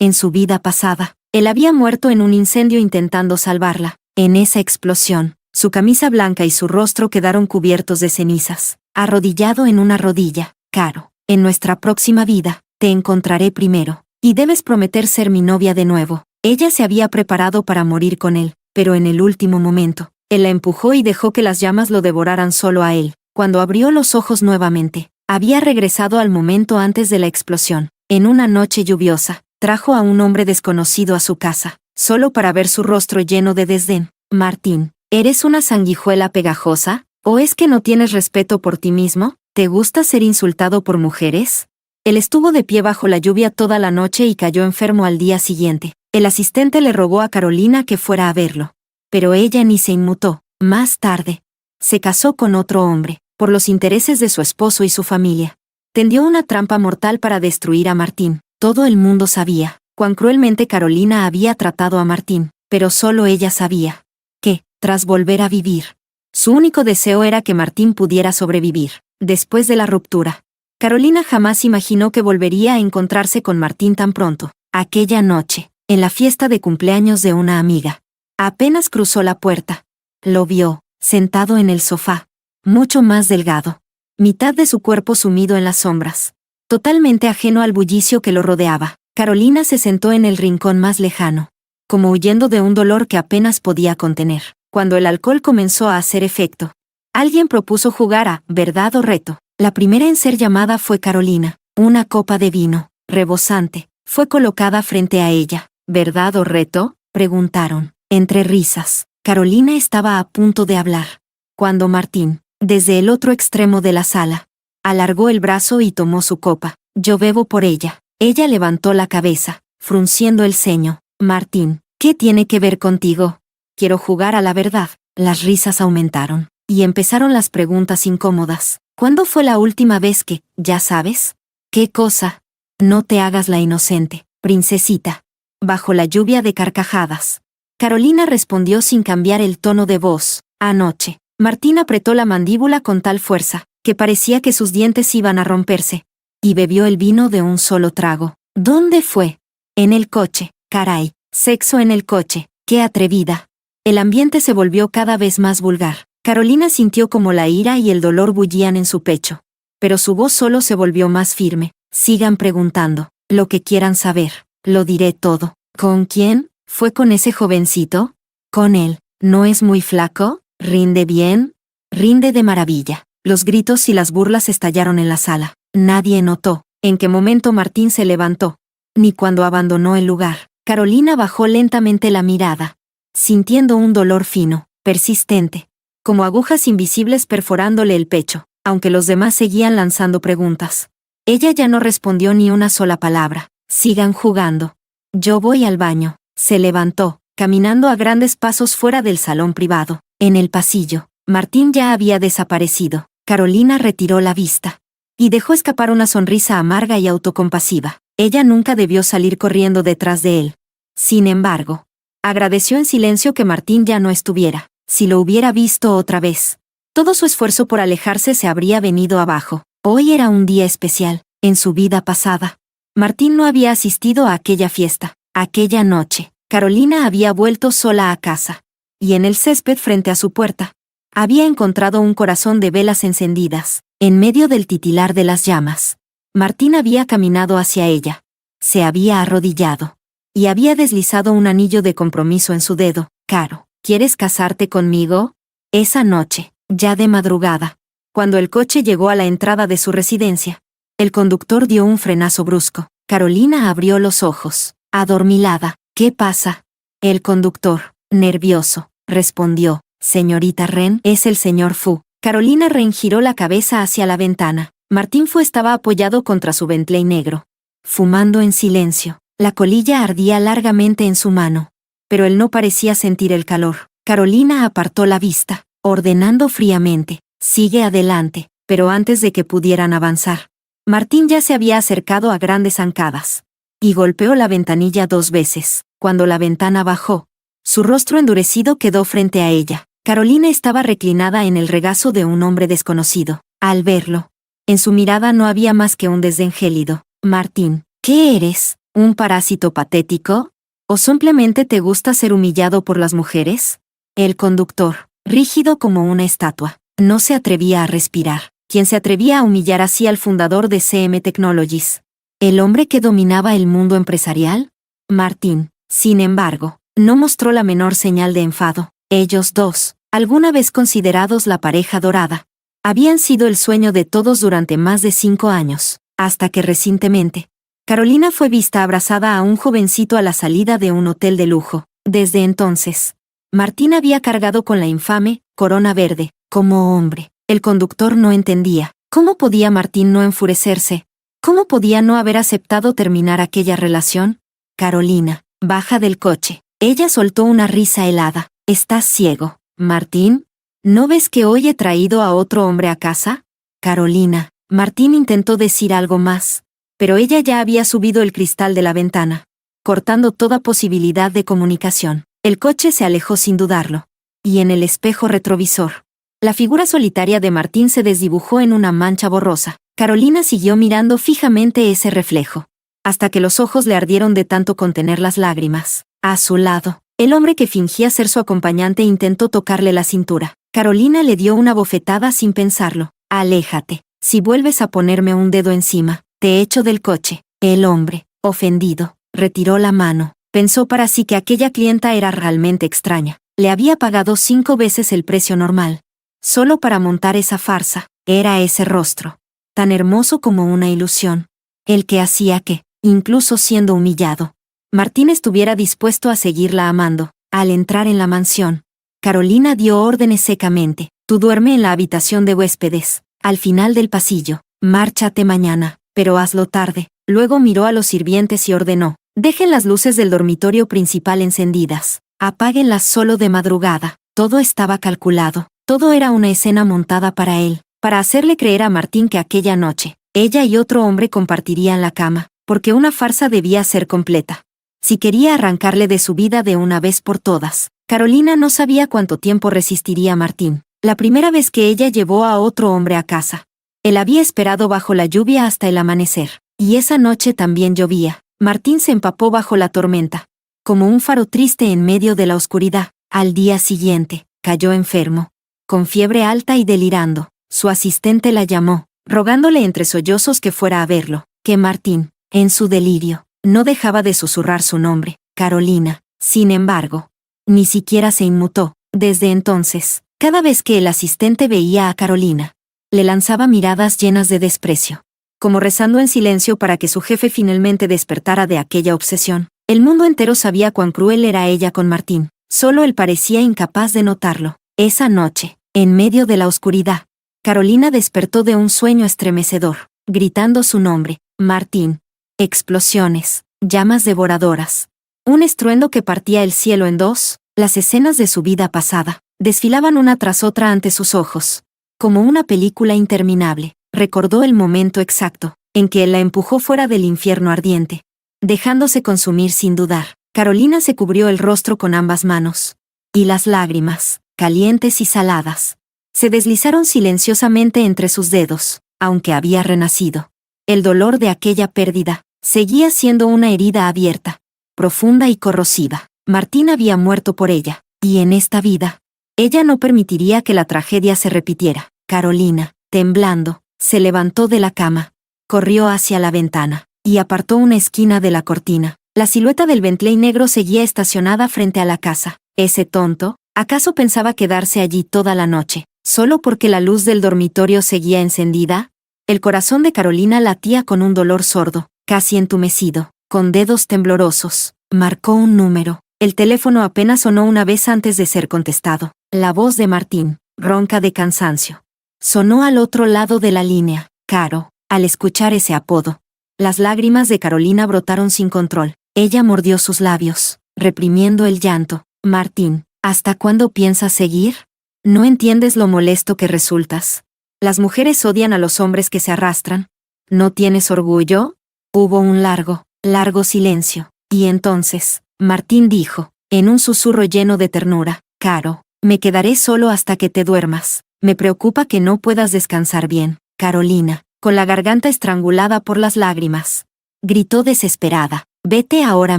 En su vida pasada, él había muerto en un incendio intentando salvarla. En esa explosión, su camisa blanca y su rostro quedaron cubiertos de cenizas. Arrodillado en una rodilla, Caro, en nuestra próxima vida, te encontraré primero, y debes prometer ser mi novia de nuevo. Ella se había preparado para morir con él, pero en el último momento, él la empujó y dejó que las llamas lo devoraran solo a él. Cuando abrió los ojos nuevamente, había regresado al momento antes de la explosión. En una noche lluviosa, trajo a un hombre desconocido a su casa, solo para ver su rostro lleno de desdén. Martín, ¿eres una sanguijuela pegajosa? ¿O es que no tienes respeto por ti mismo? ¿Te gusta ser insultado por mujeres? Él estuvo de pie bajo la lluvia toda la noche y cayó enfermo al día siguiente. El asistente le rogó a Carolina que fuera a verlo. Pero ella ni se inmutó. Más tarde, se casó con otro hombre, por los intereses de su esposo y su familia. Tendió una trampa mortal para destruir a Martín. Todo el mundo sabía cuán cruelmente Carolina había tratado a Martín, pero solo ella sabía que, tras volver a vivir, su único deseo era que Martín pudiera sobrevivir. Después de la ruptura, Carolina jamás imaginó que volvería a encontrarse con Martín tan pronto. Aquella noche, en la fiesta de cumpleaños de una amiga, apenas cruzó la puerta, lo vio, sentado en el sofá, mucho más delgado, mitad de su cuerpo sumido en las sombras, totalmente ajeno al bullicio que lo rodeaba. Carolina se sentó en el rincón más lejano, como huyendo de un dolor que apenas podía contener. Cuando el alcohol comenzó a hacer efecto, alguien propuso jugar a verdad o reto. La primera en ser llamada fue Carolina. Una copa de vino, rebosante, fue colocada frente a ella. ¿Verdad o reto?, preguntaron, entre risas. Carolina estaba a punto de hablar, cuando Martín, desde el otro extremo de la sala, alargó el brazo y tomó su copa. Yo bebo por ella. Ella levantó la cabeza, frunciendo el ceño. Martín, ¿qué tiene que ver contigo? Quiero jugar a la verdad. Las risas aumentaron, y empezaron las preguntas incómodas. ¿Cuándo fue la última vez que, ya sabes? ¿Qué cosa? No te hagas la inocente, princesita. Bajo la lluvia de carcajadas, Carolina respondió sin cambiar el tono de voz. Anoche. Martín apretó la mandíbula con tal fuerza, que parecía que sus dientes iban a romperse, y bebió el vino de un solo trago. ¿Dónde fue? En el coche. Caray, sexo en el coche. ¡Qué atrevida! El ambiente se volvió cada vez más vulgar. Carolina sintió como la ira y el dolor bullían en su pecho. Pero su voz solo se volvió más firme. Sigan preguntando. Lo que quieran saber. Lo diré todo. ¿Con quién? ¿Fue con ese jovencito? Con él. ¿No es muy flaco? ¿Rinde bien? Rinde de maravilla. Los gritos y las burlas estallaron en la sala. Nadie notó en qué momento Martín se levantó, ni cuando abandonó el lugar. Carolina bajó lentamente la mirada, sintiendo un dolor fino, persistente, como agujas invisibles perforándole el pecho, aunque los demás seguían lanzando preguntas. Ella ya no respondió ni una sola palabra. Sigan jugando. Yo voy al baño. Se levantó, caminando a grandes pasos fuera del salón privado. En el pasillo, Martín ya había desaparecido. Carolina retiró la vista y dejó escapar una sonrisa amarga y autocompasiva. Ella nunca debió salir corriendo detrás de él. Sin embargo, agradeció en silencio que Martín ya no estuviera. Si lo hubiera visto otra vez, todo su esfuerzo por alejarse se habría venido abajo. Hoy era un día especial. En su vida pasada, Martín no había asistido a aquella fiesta. Aquella noche, Carolina había vuelto sola a casa, y en el césped frente a su puerta, había encontrado un corazón de velas encendidas. En medio del titilar de las llamas, Martín había caminado hacia ella, se había arrodillado, y había deslizado un anillo de compromiso en su dedo. Caro, ¿quieres casarte conmigo? Esa noche, ya de madrugada, cuando el coche llegó a la entrada de su residencia, el conductor dio un frenazo brusco. Carolina abrió los ojos, adormilada. ¿Qué pasa? El conductor, nervioso, respondió. Señorita Ren, es el señor Fu. Carolina Ren giró la cabeza hacia la ventana. Martín Fu estaba apoyado contra su Bentley negro, fumando en silencio. La colilla ardía largamente en su mano, pero él no parecía sentir el calor. Carolina apartó la vista, ordenando fríamente. Sigue adelante. Pero antes de que pudieran avanzar, Martín ya se había acercado a grandes zancadas y golpeó la ventanilla 2 veces. Cuando la ventana bajó, su rostro endurecido quedó frente a ella. Carolina estaba reclinada en el regazo de un hombre desconocido. Al verlo, en su mirada no había más que un desdén gélido. Martín, ¿qué eres? ¿Un parásito patético? ¿O simplemente te gusta ser humillado por las mujeres? El conductor, rígido como una estatua, no se atrevía a respirar. ¿Quién se atrevía a humillar así al fundador de CM Technologies? ¿El hombre que dominaba el mundo empresarial? Martín, sin embargo, no mostró la menor señal de enfado. Ellos dos, alguna vez considerados la pareja dorada, habían sido el sueño de todos durante más de 5 años, hasta que recientemente, Carolina fue vista abrazada a un jovencito a la salida de un hotel de lujo. Desde entonces, Martín había cargado con la infame corona verde, como hombre. El conductor no entendía. ¿Cómo podía Martín no enfurecerse? ¿Cómo podía no haber aceptado terminar aquella relación? Carolina, baja del coche. Ella soltó una risa helada. ¿Estás ciego, Martín? ¿No ves que hoy he traído a otro hombre a casa? Carolina. Martín intentó decir algo más, pero ella ya había subido el cristal de la ventana, cortando toda posibilidad de comunicación. El coche se alejó sin dudarlo. Y en el espejo retrovisor, la figura solitaria de Martín se desdibujó en una mancha borrosa. Carolina siguió mirando fijamente ese reflejo, hasta que los ojos le ardieron de tanto contener las lágrimas. A su lado, el hombre que fingía ser su acompañante intentó tocarle la cintura. Carolina le dio una bofetada sin pensarlo. Aléjate. Si vuelves a ponerme un dedo encima, te echo del coche. El hombre, ofendido, retiró la mano. Pensó para sí que aquella clienta era realmente extraña. Le había pagado 5 veces el precio normal, solo para montar esa farsa. Era ese rostro, tan hermoso como una ilusión, el que hacía que, incluso siendo humillado, Martín estuviera dispuesto a seguirla amando. Al entrar en la mansión, Carolina dio órdenes secamente. Tú duerme en la habitación de huéspedes, al final del pasillo. Márchate mañana, pero hazlo tarde. Luego miró a los sirvientes y ordenó: dejen las luces del dormitorio principal encendidas. Apáguenlas solo de madrugada. Todo estaba calculado. Todo era una escena montada para él, para hacerle creer a Martín que aquella noche, ella y otro hombre compartirían la cama, porque una farsa debía ser completa. Si quería arrancarle de su vida de una vez por todas, Carolina no sabía cuánto tiempo resistiría Martín. La primera vez que ella llevó a otro hombre a casa, él había esperado bajo la lluvia hasta el amanecer, y esa noche también llovía. Martín se empapó bajo la tormenta, como un faro triste en medio de la oscuridad. Al día siguiente, cayó enfermo, con fiebre alta y delirando. Su asistente la llamó, rogándole entre sollozos que fuera a verlo, que Martín, en su delirio, no dejaba de susurrar su nombre, Carolina. Sin embargo, ni siquiera se inmutó. Desde entonces, cada vez que el asistente veía a Carolina, le lanzaba miradas llenas de desprecio, como rezando en silencio para que su jefe finalmente despertara de aquella obsesión. El mundo entero sabía cuán cruel era ella con Martín, solo él parecía incapaz de notarlo. Esa noche, en medio de la oscuridad, Carolina despertó de un sueño estremecedor, gritando su nombre: Martín. Explosiones, llamas devoradoras, un estruendo que partía el cielo en dos. Las escenas de su vida pasada desfilaban una tras otra ante sus ojos, como una película interminable. Recordó el momento exacto en que él la empujó fuera del infierno ardiente, dejándose consumir sin dudar. Carolina se cubrió el rostro con ambas manos, y las lágrimas, calientes y saladas, se deslizaron silenciosamente entre sus dedos. Aunque había renacido, el dolor de aquella pérdida seguía siendo una herida abierta, profunda y corrosiva. Martín había muerto por ella, y en esta vida, ella no permitiría que la tragedia se repitiera. Carolina, temblando, se levantó de la cama, corrió hacia la ventana, y apartó una esquina de la cortina. La silueta del Bentley negro seguía estacionada frente a la casa. Ese tonto, ¿acaso pensaba quedarse allí toda la noche, solo porque la luz del dormitorio seguía encendida? El corazón de Carolina latía con un dolor sordo, casi entumecido. Con dedos temblorosos, marcó un número. El teléfono apenas sonó una vez antes de ser contestado. La voz de Martín, ronca de cansancio, sonó al otro lado de la línea. Caro. Al escuchar ese apodo, las lágrimas de Carolina brotaron sin control. Ella mordió sus labios, reprimiendo el llanto. Martín, ¿hasta cuándo piensas seguir? ¿No entiendes lo molesto que resultas? Las mujeres odian a los hombres que se arrastran. ¿No tienes orgullo? Hubo un largo silencio, y entonces, Martín dijo, en un susurro lleno de ternura: Caro, me quedaré solo hasta que te duermas. Me preocupa que no puedas descansar bien. Carolina, con la garganta estrangulada por las lágrimas, gritó desesperada: Vete ahora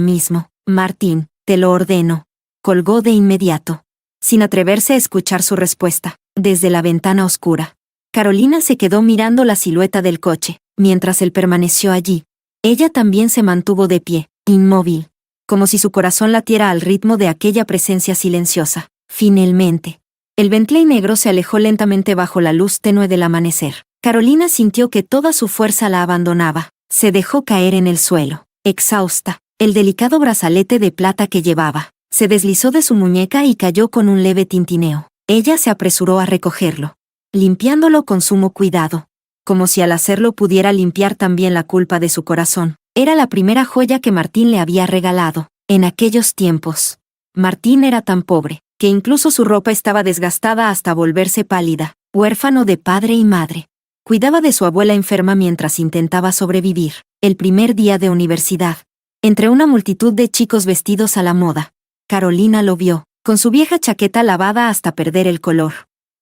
mismo, Martín, te lo ordeno. Colgó de inmediato, sin atreverse a escuchar su respuesta, desde la ventana oscura. Carolina se quedó mirando la silueta del coche, mientras él permaneció allí. Ella también se mantuvo de pie, inmóvil, como si su corazón latiera al ritmo de aquella presencia silenciosa. Finalmente, el Bentley negro se alejó lentamente bajo la luz tenue del amanecer. Carolina sintió que toda su fuerza la abandonaba. Se dejó caer en el suelo, exhausta. El delicado brazalete de plata que llevaba se deslizó de su muñeca y cayó con un leve tintineo. Ella se apresuró a recogerlo, limpiándolo con sumo cuidado, como si al hacerlo pudiera limpiar también la culpa de su corazón. Era la primera joya que Martín le había regalado. En aquellos tiempos, Martín era tan pobre que incluso su ropa estaba desgastada hasta volverse pálida, huérfano de padre y madre. Cuidaba de su abuela enferma mientras intentaba sobrevivir. El primer día de universidad, entre una multitud de chicos vestidos a la moda, Carolina lo vio, con su vieja chaqueta lavada hasta perder el color.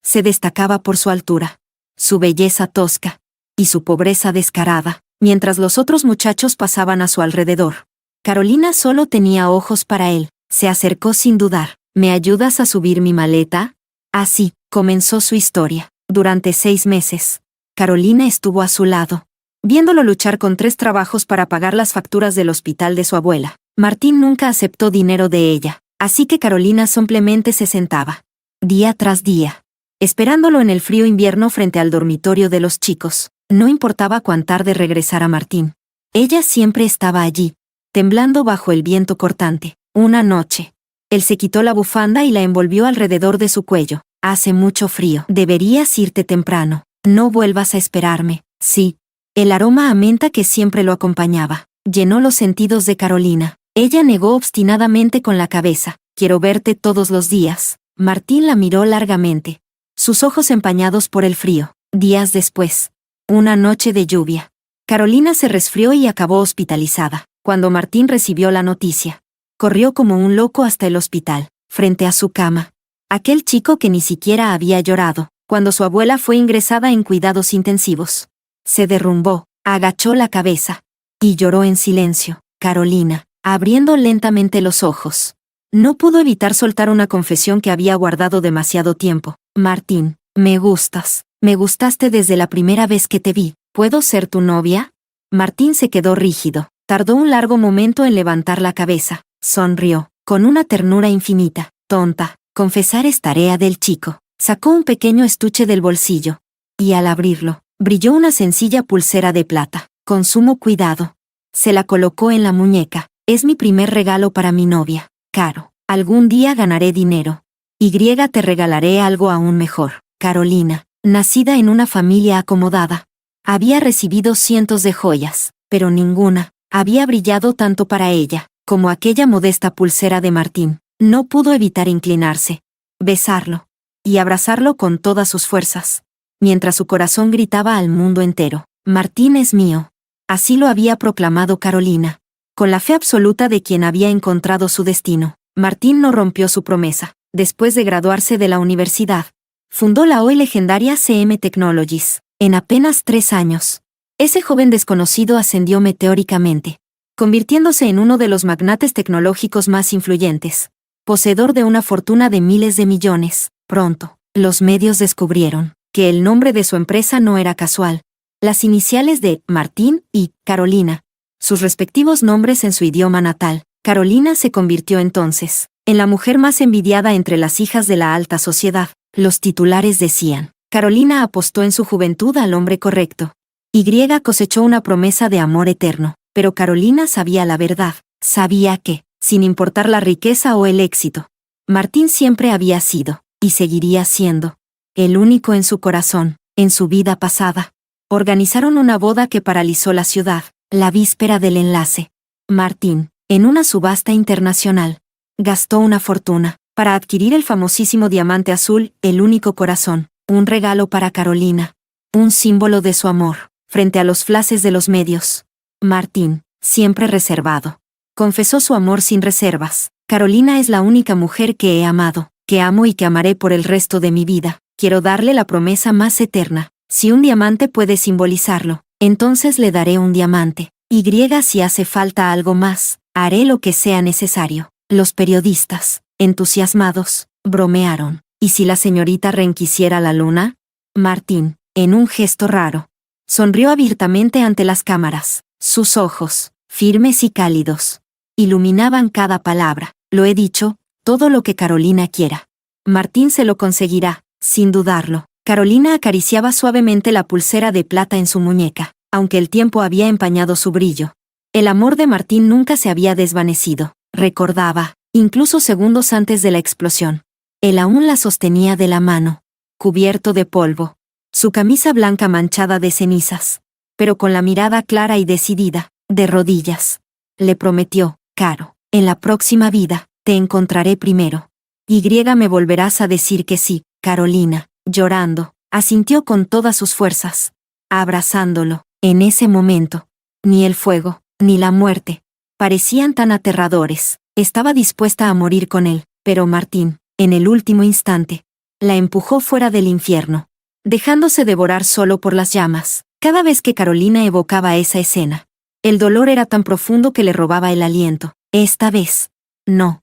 Se destacaba por su altura, su belleza tosca y su pobreza descarada, mientras los otros muchachos pasaban a su alrededor. Carolina solo tenía ojos para él. Se acercó sin dudar. ¿Me ayudas a subir mi maleta? Así comenzó su historia. Durante 6 meses, Carolina estuvo a su lado, viéndolo luchar con 3 trabajos para pagar las facturas del hospital de su abuela. Martín nunca aceptó dinero de ella, así que Carolina simplemente se sentaba, día tras día, esperándolo en el frío invierno frente al dormitorio de los chicos. No importaba cuán tarde regresara Martín. Ella siempre estaba allí, temblando bajo el viento cortante. Una noche, él se quitó la bufanda y la envolvió alrededor de su cuello. Hace mucho frío. Deberías irte temprano. No vuelvas a esperarme. Sí. El aroma a menta que siempre lo acompañaba llenó los sentidos de Carolina. Ella negó obstinadamente con la cabeza. Quiero verte todos los días. Martín la miró largamente, sus ojos empañados por el frío. Días después, una noche de lluvia, Carolina se resfrió y acabó hospitalizada. Cuando Martín recibió la noticia, corrió como un loco hasta el hospital. Frente a su cama, aquel chico que ni siquiera había llorado cuando su abuela fue ingresada en cuidados intensivos, se derrumbó, agachó la cabeza y lloró en silencio. Carolina, abriendo lentamente los ojos, no pudo evitar soltar una confesión que había guardado demasiado tiempo. Martín, me gustas. Me gustaste desde la primera vez que te vi. ¿Puedo ser tu novia? Martín se quedó rígido. Tardó un largo momento en levantar la cabeza. Sonrió, con una ternura infinita. Tonta, confesar es tarea del chico. Sacó un pequeño estuche del bolsillo, y al abrirlo, brilló una sencilla pulsera de plata. Con sumo cuidado, se la colocó en la muñeca. Es mi primer regalo para mi novia, Caro. Algún día ganaré dinero. Y te regalaré algo aún mejor. Carolina, nacida en una familia acomodada, había recibido cientos de joyas, pero ninguna había brillado tanto para ella como aquella modesta pulsera de Martín. No pudo evitar inclinarse, besarlo y abrazarlo con todas sus fuerzas, mientras su corazón gritaba al mundo entero: Martín es mío. Así lo había proclamado Carolina, con la fe absoluta de quien había encontrado su destino. Martín no rompió su promesa. Después de graduarse de la universidad, fundó la hoy legendaria CM Technologies. En apenas 3 años, ese joven desconocido ascendió meteóricamente, convirtiéndose en uno de los magnates tecnológicos más influyentes, poseedor de una fortuna de miles de millones. Pronto, los medios descubrieron que el nombre de su empresa no era casual. Las iniciales de Martín y Carolina, sus respectivos nombres en su idioma natal. Carolina se convirtió entonces en la mujer más envidiada entre las hijas de la alta sociedad. Los titulares decían: Carolina apostó en su juventud al hombre correcto. Y cosechó una promesa de amor eterno. Pero Carolina sabía la verdad. Sabía que, sin importar la riqueza o el éxito, Martín siempre había sido, y seguiría siendo, el único en su corazón. En su vida pasada, organizaron una boda que paralizó la ciudad. La víspera del enlace, Martín, en una subasta internacional, gastó una fortuna para adquirir el famosísimo diamante azul, el único corazón, un regalo para Carolina, un símbolo de su amor. Frente a los flashes de los medios, Martín, siempre reservado, confesó su amor sin reservas. Carolina es la única mujer que he amado, que amo y que amaré por el resto de mi vida. Quiero darle la promesa más eterna. Si un diamante puede simbolizarlo, entonces le daré un diamante. Si hace falta algo más, haré lo que sea necesario. Los periodistas, entusiasmados, bromearon. ¿Y si la señorita Wren quisiera la luna? Martín, en un gesto raro, sonrió abiertamente ante las cámaras. Sus ojos, firmes y cálidos, iluminaban cada palabra. Lo he dicho, todo lo que Carolina quiera. Martín se lo conseguirá, sin dudarlo. Carolina acariciaba suavemente la pulsera de plata en su muñeca, aunque el tiempo había empañado su brillo. El amor de Martín nunca se había desvanecido, recordaba, incluso segundos antes de la explosión. Él aún la sostenía de la mano, cubierto de polvo, su camisa blanca manchada de cenizas, pero con la mirada clara y decidida, de rodillas. Le prometió, Caro, en la próxima vida, te encontraré primero. Me volverás a decir que sí. Carolina, llorando, asintió con todas sus fuerzas, abrazándolo. En ese momento, ni el fuego, ni la muerte, parecían tan aterradores. Estaba dispuesta a morir con él, pero Martín, en el último instante, la empujó fuera del infierno, dejándose devorar solo por las llamas. Cada vez que Carolina evocaba esa escena, el dolor era tan profundo que le robaba el aliento. Esta vez, no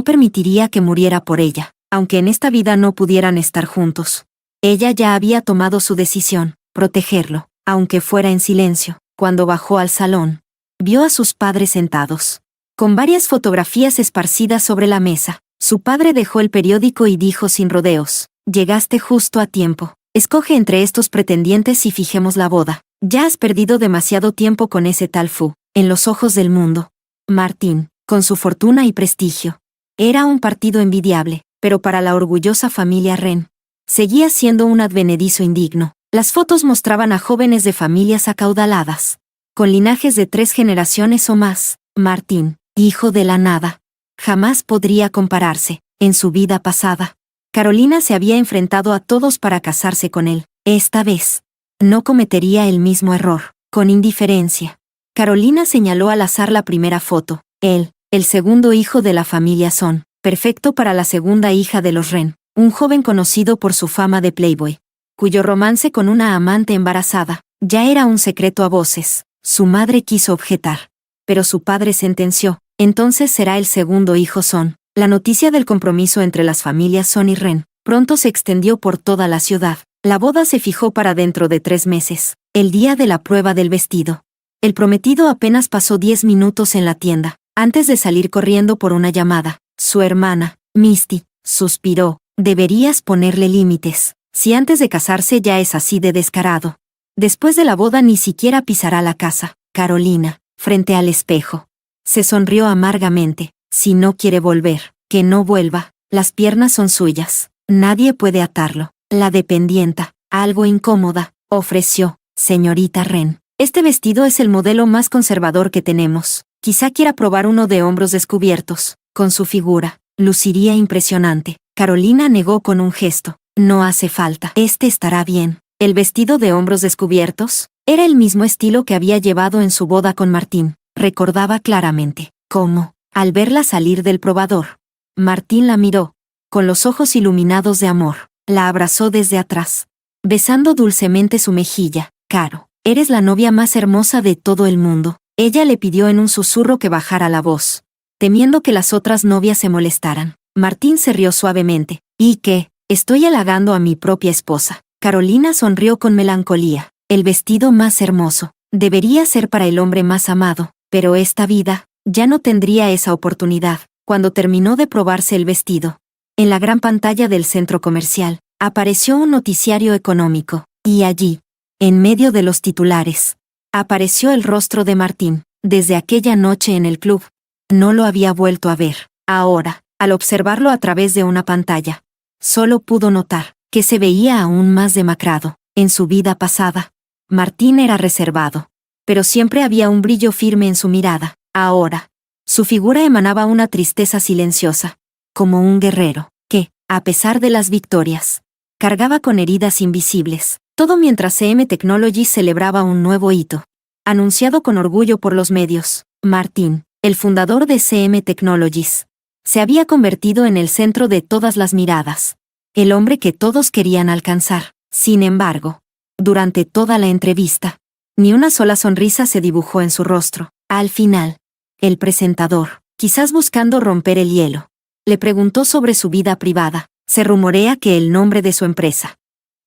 permitiría que muriera por ella, aunque en esta vida no pudieran estar juntos. Ella ya había tomado su decisión, protegerlo, aunque fuera en silencio. Cuando bajó al salón, vio a sus padres sentados, con varias fotografías esparcidas sobre la mesa. Su padre dejó el periódico y dijo sin rodeos, llegaste justo a tiempo. Escoge entre estos pretendientes y fijemos la boda. Ya has perdido demasiado tiempo con ese tal Fu. En los ojos del mundo, Martín, con su fortuna y prestigio, era un partido envidiable, pero para la orgullosa familia Wren, seguía siendo un advenedizo indigno. Las fotos mostraban a jóvenes de familias acaudaladas, con linajes de 3 generaciones o más. Martín, hijo de la nada, jamás podría compararse. En su vida pasada, Carolina se había enfrentado a todos para casarse con él. Esta vez, no cometería el mismo error. Con indiferencia, Carolina señaló al azar la primera foto. Él, el segundo hijo de la familia Son, perfecto para la segunda hija de los Wren, un joven conocido por su fama de playboy, cuyo romance con una amante embarazada ya era un secreto a voces. Su madre quiso objetar, pero su padre sentenció, entonces será el segundo hijo Son. La noticia del compromiso entre las familias Son y Wren pronto se extendió por toda la ciudad. La boda se fijó para dentro de 3 meses, el día de la prueba del vestido. El prometido apenas pasó 10 minutos en la tienda, antes de salir corriendo por una llamada. Su hermana, Misty, suspiró, deberías ponerle límites, si antes de casarse ya es así de descarado. Después de la boda ni siquiera pisará la casa. Carolina, frente al espejo, se sonrió amargamente. Si no quiere volver, que no vuelva, las piernas son suyas, nadie puede atarlo. La dependienta, algo incómoda, ofreció, señorita Wren, este vestido es el modelo más conservador que tenemos. Quizá quiera probar uno de hombros descubiertos. Con su figura, luciría impresionante. Carolina negó con un gesto. No hace falta. Este estará bien. El vestido de hombros descubiertos era el mismo estilo que había llevado en su boda con Martín. Recordaba claramente cómo, al verla salir del probador, Martín la miró, con los ojos iluminados de amor. La abrazó desde atrás, besando dulcemente su mejilla. Caro, eres la novia más hermosa de todo el mundo. Ella le pidió en un susurro que bajara la voz, temiendo que las otras novias se molestaran. Martín se rió suavemente. ¿Y qué? Estoy halagando a mi propia esposa. Carolina sonrió con melancolía. El vestido más hermoso debería ser para el hombre más amado, pero esta vida ya no tendría esa oportunidad. Cuando terminó de probarse el vestido, en la gran pantalla del centro comercial, apareció un noticiario económico, y allí, en medio de los titulares, apareció el rostro de Martín. Desde aquella noche en el club, no lo había vuelto a ver. Ahora, al observarlo a través de una pantalla, solo pudo notar que se veía aún más demacrado. En su vida pasada, Martín era reservado, pero siempre había un brillo firme en su mirada. Ahora, su figura emanaba una tristeza silenciosa, como un guerrero, que, a pesar de las victorias, cargaba con heridas invisibles. Todo mientras CM Technologies celebraba un nuevo hito, anunciado con orgullo por los medios. Martín, el fundador de CM Technologies, se había convertido en el centro de todas las miradas, el hombre que todos querían alcanzar. Sin embargo, durante toda la entrevista, Ni una sola sonrisa se dibujó en su rostro. Al final, el presentador, quizás buscando romper el hielo, le preguntó sobre su vida privada. Se rumorea que el nombre de su empresa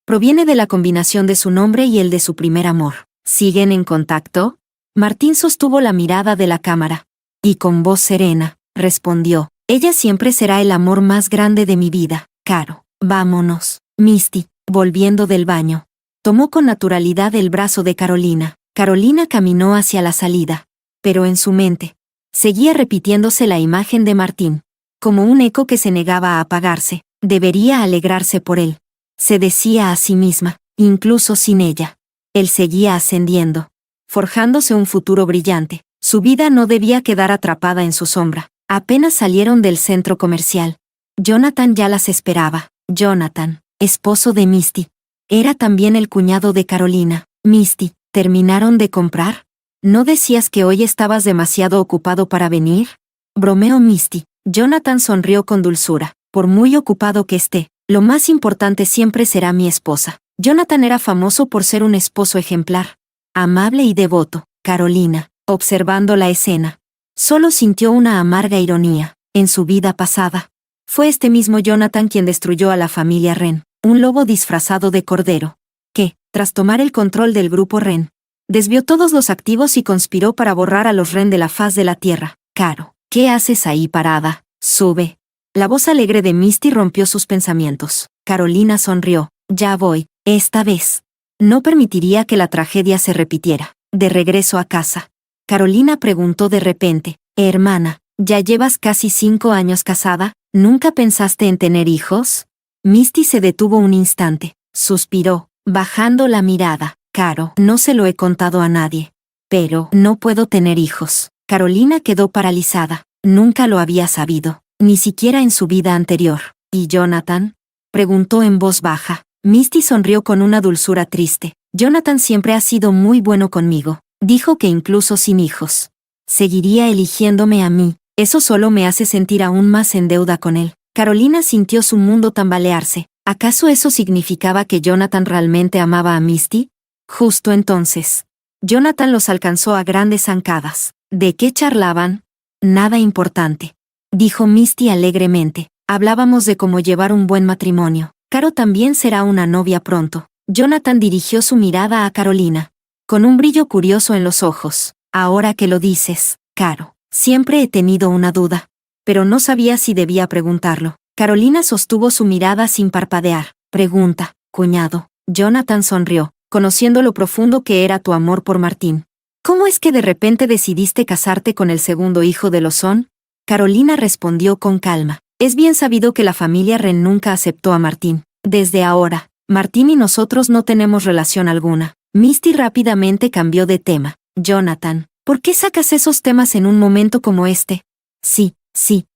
proviene de la combinación de su nombre y el de su primer amor. ¿Siguen en contacto? Martín sostuvo la mirada de la cámara y con voz serena respondió: ella siempre será el amor más grande de mi vida, Caro. Vámonos. Misty, volviendo del baño, tomó con naturalidad el brazo de Carolina. Carolina caminó hacia la salida, pero en su mente seguía repitiéndose la imagen de Martín, como un eco que se negaba a apagarse. Debería alegrarse por él, se decía a sí misma, incluso sin ella. Él seguía ascendiendo, forjándose un futuro brillante. Su vida no debía quedar atrapada en su sombra. Apenas salieron del centro comercial, Jonathan ya las esperaba. Jonathan, esposo de Misty, era también el cuñado de Carolina. Misty, ¿terminaron de comprar? ¿No decías que hoy estabas demasiado ocupado para venir? Bromeó Misty. Jonathan sonrió con dulzura. Por muy ocupado que esté, lo más importante siempre será mi esposa. Jonathan era famoso por ser un esposo ejemplar, amable y devoto. Carolina, observando la escena, solo sintió una amarga ironía. En su vida pasada, fue este mismo Jonathan quien destruyó a la familia Wren, un lobo disfrazado de cordero, que, tras tomar el control del grupo Wren, desvió todos los activos y conspiró para borrar a los Wren de la faz de la tierra. Caro, ¿qué haces ahí parada? Sube. La voz alegre de Misty rompió sus pensamientos. Carolina sonrió. Ya voy. Esta vez no permitiría que la tragedia se repitiera. De regreso a casa, Carolina preguntó de repente: hermana, ¿ya llevas casi 5 años casada? ¿Nunca pensaste en tener hijos? Misty se detuvo un instante. Suspiró, bajando la mirada. Caro, no se lo he contado a nadie, pero no puedo tener hijos. Carolina quedó paralizada. Nunca lo había sabido, ni siquiera en su vida anterior. ¿Y Jonathan? Preguntó en voz baja. Misty sonrió con una dulzura triste. Jonathan siempre ha sido muy bueno conmigo. Dijo que incluso sin hijos seguiría eligiéndome a mí. Eso solo me hace sentir aún más en deuda con él. Carolina sintió su mundo tambalearse. ¿Acaso eso significaba que Jonathan realmente amaba a Misty? Justo entonces, Jonathan los alcanzó a grandes zancadas. ¿De qué charlaban? Nada importante, dijo Misty alegremente. Hablábamos de cómo llevar un buen matrimonio. Caro también será una novia pronto. Jonathan dirigió su mirada a Carolina, con un brillo curioso en los ojos. Ahora que lo dices, Caro, siempre he tenido una duda, pero no sabía si debía preguntarlo. Carolina sostuvo su mirada sin parpadear. Pregunta, cuñado. Jonathan sonrió, conociendo lo profundo que era tu amor por Martín. ¿Cómo es que de repente decidiste casarte con el segundo hijo de Lawson? Carolina respondió con calma. Es bien sabido que la familia Wren nunca aceptó a Martín. Desde ahora, Martín y nosotros no tenemos relación alguna. Misty rápidamente cambió de tema. Jonathan, ¿por qué sacas esos temas en un momento como este? Sí,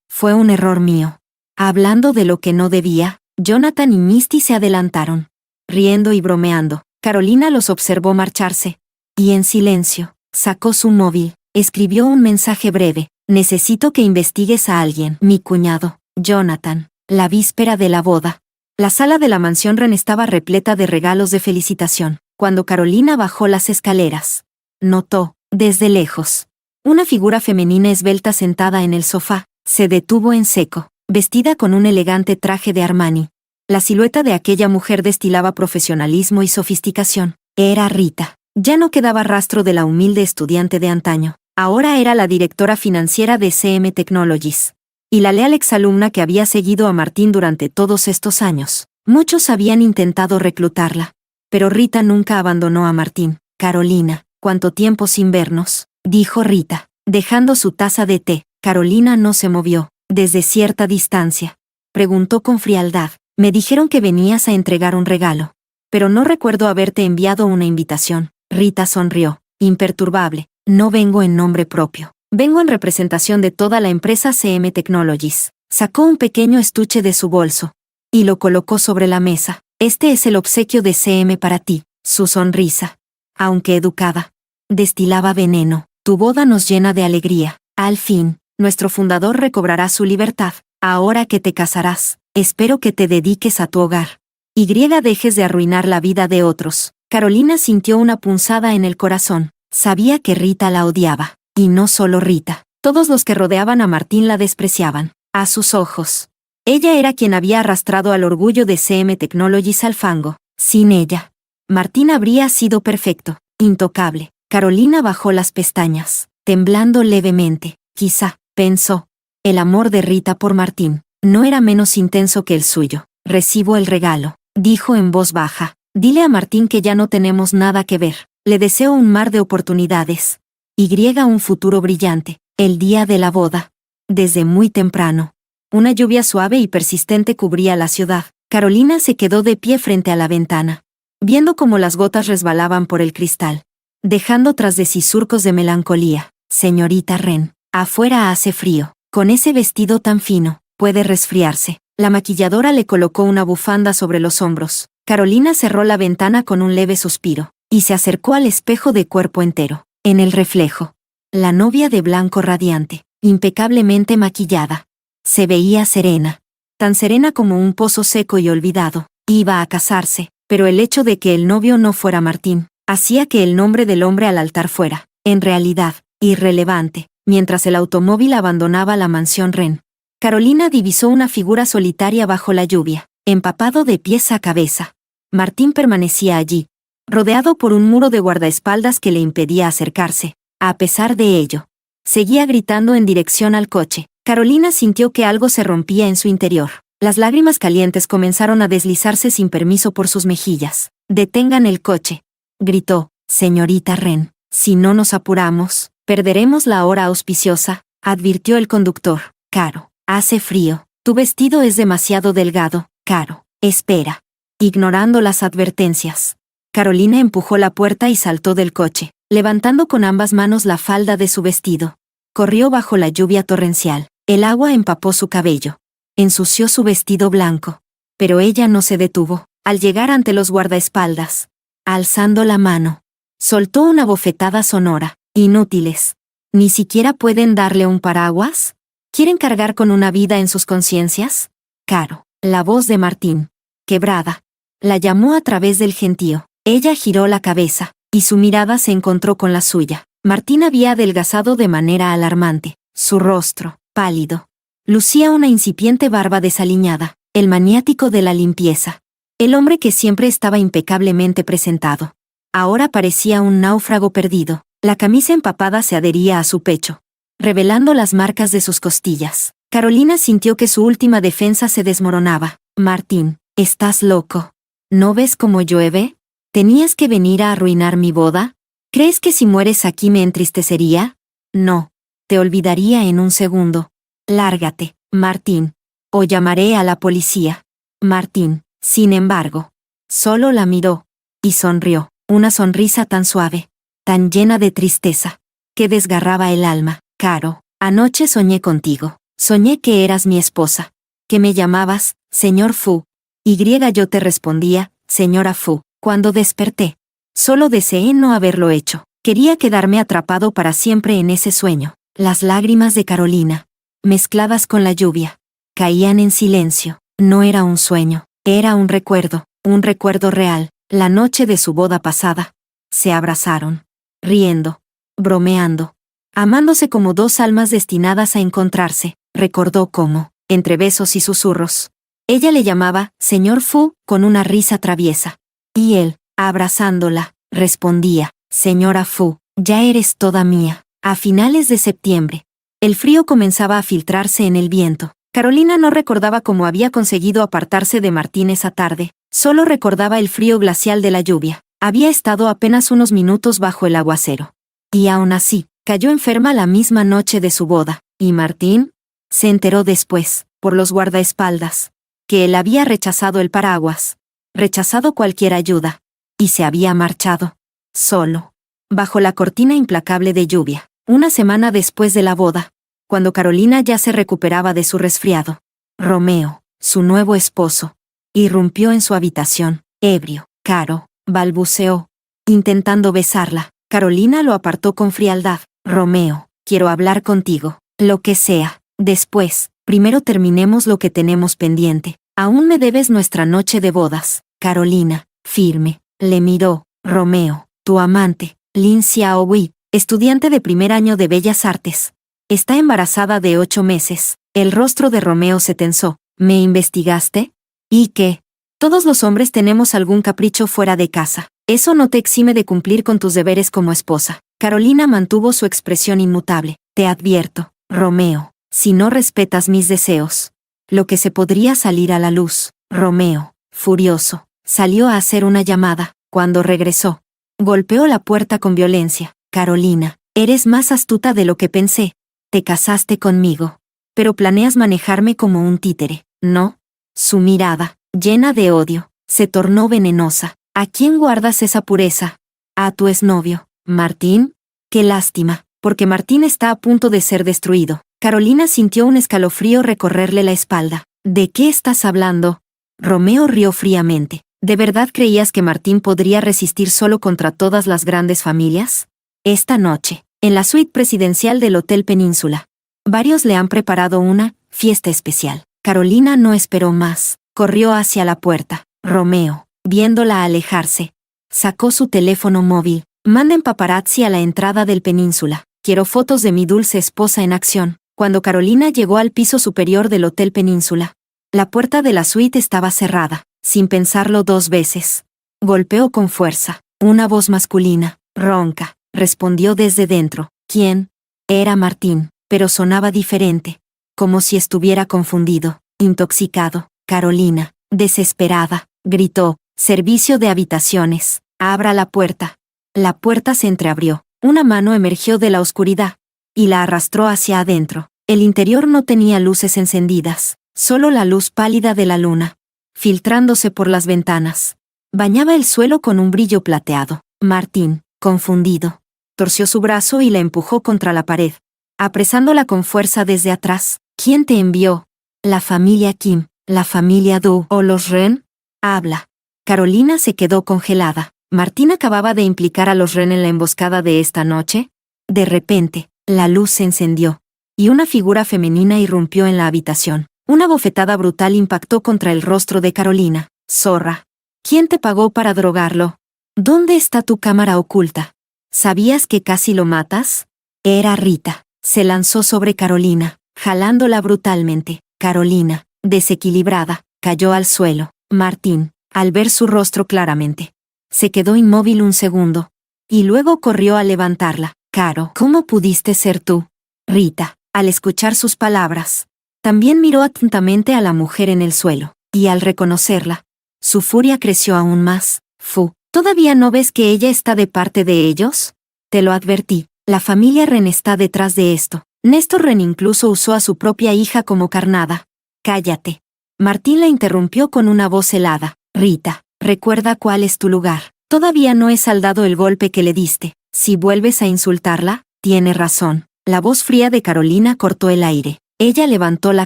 fue un error mío. Hablando de lo que no debía, Jonathan y Misty se adelantaron, riendo y bromeando. Carolina los observó marcharse, y en silencio, sacó su móvil, escribió un mensaje breve. Necesito que investigues a alguien. Mi cuñado, Jonathan. La víspera de la boda. La sala de la mansión Wren estaba repleta de regalos de felicitación. Cuando Carolina bajó las escaleras, notó, desde lejos, una figura femenina esbelta sentada en el sofá. Se detuvo en seco, vestida con un elegante traje de Armani. La silueta de aquella mujer destilaba profesionalismo y sofisticación. Era Rita. Ya no quedaba rastro de la humilde estudiante de antaño. Ahora era la directora financiera de CM Technologies, y la leal exalumna que había seguido a Martín durante todos estos años. Muchos habían intentado reclutarla, pero Rita nunca abandonó a Martín. Carolina, ¿cuánto tiempo sin vernos?, dijo Rita, dejando su taza de té. Carolina no se movió. Desde cierta distancia, preguntó con frialdad. Me dijeron que venías a entregar un regalo, pero no recuerdo haberte enviado una invitación. Rita sonrió, imperturbable. No vengo en nombre propio. Vengo en representación de toda la empresa CM Technologies. Sacó un pequeño estuche de su bolso y lo colocó sobre la mesa. Este es el obsequio de CM para ti. Su sonrisa, aunque educada, destilaba veneno. Tu boda nos llena de alegría. Al fin, nuestro fundador recobrará su libertad. Ahora que te casarás, espero que te dediques a tu hogar y dejes de arruinar la vida de otros. Carolina sintió una punzada en el corazón. Sabía que Rita la odiaba. Y no solo Rita. Todos los que rodeaban a Martín la despreciaban. A sus ojos. Ella era quien había arrastrado al orgullo de CM Technologies al fango. Sin ella, Martín habría sido perfecto, intocable. Carolina bajó las pestañas, temblando levemente. Quizá, pensó, el amor de Rita por Martín no era menos intenso que el suyo. Recibo el regalo, dijo en voz baja. Dile a Martín que ya no tenemos nada que ver. Le deseo un mar de oportunidades. Un futuro brillante. El día de la boda. Desde muy temprano. Una lluvia suave y persistente cubría la ciudad. Carolina se quedó de pie frente a la ventana, viendo cómo las gotas resbalaban por el cristal, dejando tras de sí surcos de melancolía. Señorita Wren, afuera hace frío. Con ese vestido tan fino, puede resfriarse. La maquilladora le colocó una bufanda sobre los hombros. Carolina cerró la ventana con un leve suspiro, y se acercó al espejo de cuerpo entero. En el reflejo, la novia de blanco radiante, impecablemente maquillada. Se veía serena, tan serena como un pozo seco y olvidado. Iba a casarse, pero el hecho de que el novio no fuera Martín, hacía que el nombre del hombre al altar fuera, en realidad, irrelevante. Mientras el automóvil abandonaba la mansión Wren, Carolina divisó una figura solitaria bajo la lluvia, empapado de pies a cabeza. Martín permanecía allí, rodeado por un muro de guardaespaldas que le impedía acercarse. A pesar de ello, seguía gritando en dirección al coche. Carolina sintió que algo se rompía en su interior. Las lágrimas calientes comenzaron a deslizarse sin permiso por sus mejillas. «Detengan el coche», gritó. «Señorita Wren, si no nos apuramos, perderemos la hora auspiciosa», advirtió el conductor. «Caro, hace frío. Tu vestido es demasiado delgado. Caro, espera». Ignorando las advertencias, Carolina empujó la puerta y saltó del coche, levantando con ambas manos la falda de su vestido. Corrió bajo la lluvia torrencial. El agua empapó su cabello. Ensució su vestido blanco. Pero ella no se detuvo. Al llegar ante los guardaespaldas, alzando la mano, soltó una bofetada sonora. «Inútiles. ¿Ni siquiera pueden darle un paraguas? ¿Quieren cargar con una vida en sus conciencias?» Caro, la voz de Martín, quebrada, la llamó a través del gentío. Ella giró la cabeza, y su mirada se encontró con la suya. Martín había adelgazado de manera alarmante. Su rostro, pálido, lucía una incipiente barba desaliñada. El maniático de la limpieza. El hombre que siempre estaba impecablemente presentado. Ahora parecía un náufrago perdido. La camisa empapada se adhería a su pecho, revelando las marcas de sus costillas. Carolina sintió que su última defensa se desmoronaba. «Martín, ¿estás loco? ¿No ves cómo llueve? ¿Tenías que venir a arruinar mi boda? ¿Crees que si mueres aquí me entristecería? No. Te olvidaría en un segundo. Lárgate, Martín. O llamaré a la policía». Martín, sin embargo, solo la miró, y sonrió, una sonrisa tan suave, tan llena de tristeza, que desgarraba el alma. «Caro, anoche soñé contigo. Soñé que eras mi esposa, que me llamabas, señor Fu. Yo te respondía, señora Fu. Cuando desperté, solo deseé no haberlo hecho. Quería quedarme atrapado para siempre en ese sueño». Las lágrimas de Carolina, mezcladas con la lluvia, caían en silencio. No era un sueño, era un recuerdo real. La noche de su boda pasada. Se abrazaron, riendo, bromeando, amándose como dos almas destinadas a encontrarse. Recordó cómo, entre besos y susurros, ella le llamaba «señor Fu» con una risa traviesa. Y él, abrazándola, respondía «señora Fu, ya eres toda mía». A finales de septiembre, el frío comenzaba a filtrarse en el viento. Carolina no recordaba cómo había conseguido apartarse de Martín esa tarde, solo recordaba el frío glacial de la lluvia. Había estado apenas unos minutos bajo el aguacero. Y aún así, cayó enferma la misma noche de su boda. ¿Y Martín? Se enteró después, por los guardaespaldas, que él había rechazado el paraguas, rechazado cualquier ayuda, y se había marchado, solo, bajo la cortina implacable de lluvia. Una semana después de la boda, cuando Carolina ya se recuperaba de su resfriado, Romeo, su nuevo esposo, irrumpió en su habitación, ebrio. «Caro», balbuceó, intentando besarla. Carolina lo apartó con frialdad. «Romeo, quiero hablar contigo, lo que sea. Después, primero terminemos lo que tenemos pendiente. Aún me debes nuestra noche de bodas». Carolina, firme, le miró. Romeo, tu amante, Lin Xiaowei, estudiante de primer año de Bellas Artes. Está embarazada de 8 meses. El rostro de Romeo se tensó. ¿Me investigaste? ¿Y qué? Todos los hombres tenemos algún capricho fuera de casa. Eso no te exime de cumplir con tus deberes como esposa. Carolina mantuvo su expresión inmutable. Te advierto, Romeo, si no respetas mis deseos, lo que se podría salir a la luz. Romeo, furioso, salió a hacer una llamada. Cuando regresó, golpeó la puerta con violencia. Carolina, eres más astuta de lo que pensé. Te casaste conmigo, pero planeas manejarme como un títere, ¿no? Su mirada, llena de odio, se tornó venenosa. ¿A quién guardas esa pureza? ¿A tu exnovio, Martín? Qué lástima, porque Martín está a punto de ser destruido. Carolina sintió un escalofrío recorrerle la espalda. ¿De qué estás hablando? Romeo rió fríamente. ¿De verdad creías que Martín podría resistir solo contra todas las grandes familias? Esta noche, en la suite presidencial del Hotel Península, varios le han preparado una fiesta especial. Carolina no esperó más. Corrió hacia la puerta. Romeo, viéndola alejarse, sacó su teléfono móvil. Manden paparazzi a la entrada del Península. Quiero fotos de mi dulce esposa en acción. Cuando Carolina llegó al piso superior del Hotel Península, la puerta de la suite estaba cerrada. Sin pensarlo 2 veces, golpeó con fuerza. Una voz masculina, ronca, respondió desde dentro. ¿Quién? Era Martín, pero sonaba diferente, como si estuviera confundido, intoxicado. Carolina, desesperada, gritó: «Servicio de habitaciones, abra la puerta». La puerta se entreabrió. Una mano emergió de la oscuridad y la arrastró hacia adentro. El interior no tenía luces encendidas, solo la luz pálida de la luna, filtrándose por las ventanas. Bañaba el suelo con un brillo plateado. Martín, confundido, torció su brazo y la empujó contra la pared, apresándola con fuerza desde atrás. ¿Quién te envió? La familia Kim, la familia Du o los Ren. Habla. Carolina se quedó congelada. ¿Martín acababa de implicar a los Ren en la emboscada de esta noche? De repente, la luz se encendió, y una figura femenina irrumpió en la habitación. Una bofetada brutal impactó contra el rostro de Carolina. «Zorra. ¿Quién te pagó para drogarlo? ¿Dónde está tu cámara oculta? ¿Sabías que casi lo matas?» Era Rita. Se lanzó sobre Carolina, jalándola brutalmente. Carolina, desequilibrada, cayó al suelo. Martín, al ver su rostro claramente, se quedó inmóvil un segundo, y luego corrió a levantarla. «Caro, ¿cómo pudiste ser tú?» Rita, al escuchar sus palabras, también miró atentamente a la mujer en el suelo, y al reconocerla, su furia creció aún más. «Fu, ¿todavía no ves que ella está de parte de ellos? Te lo advertí, la familia Ren está detrás de esto. Néstor Ren incluso usó a su propia hija como carnada». «Cállate». Martín la interrumpió con una voz helada. «Rita, recuerda cuál es tu lugar. Todavía no he saldado el golpe que le diste. Si vuelves a insultarla, tiene razón». La voz fría de Carolina cortó el aire. Ella levantó la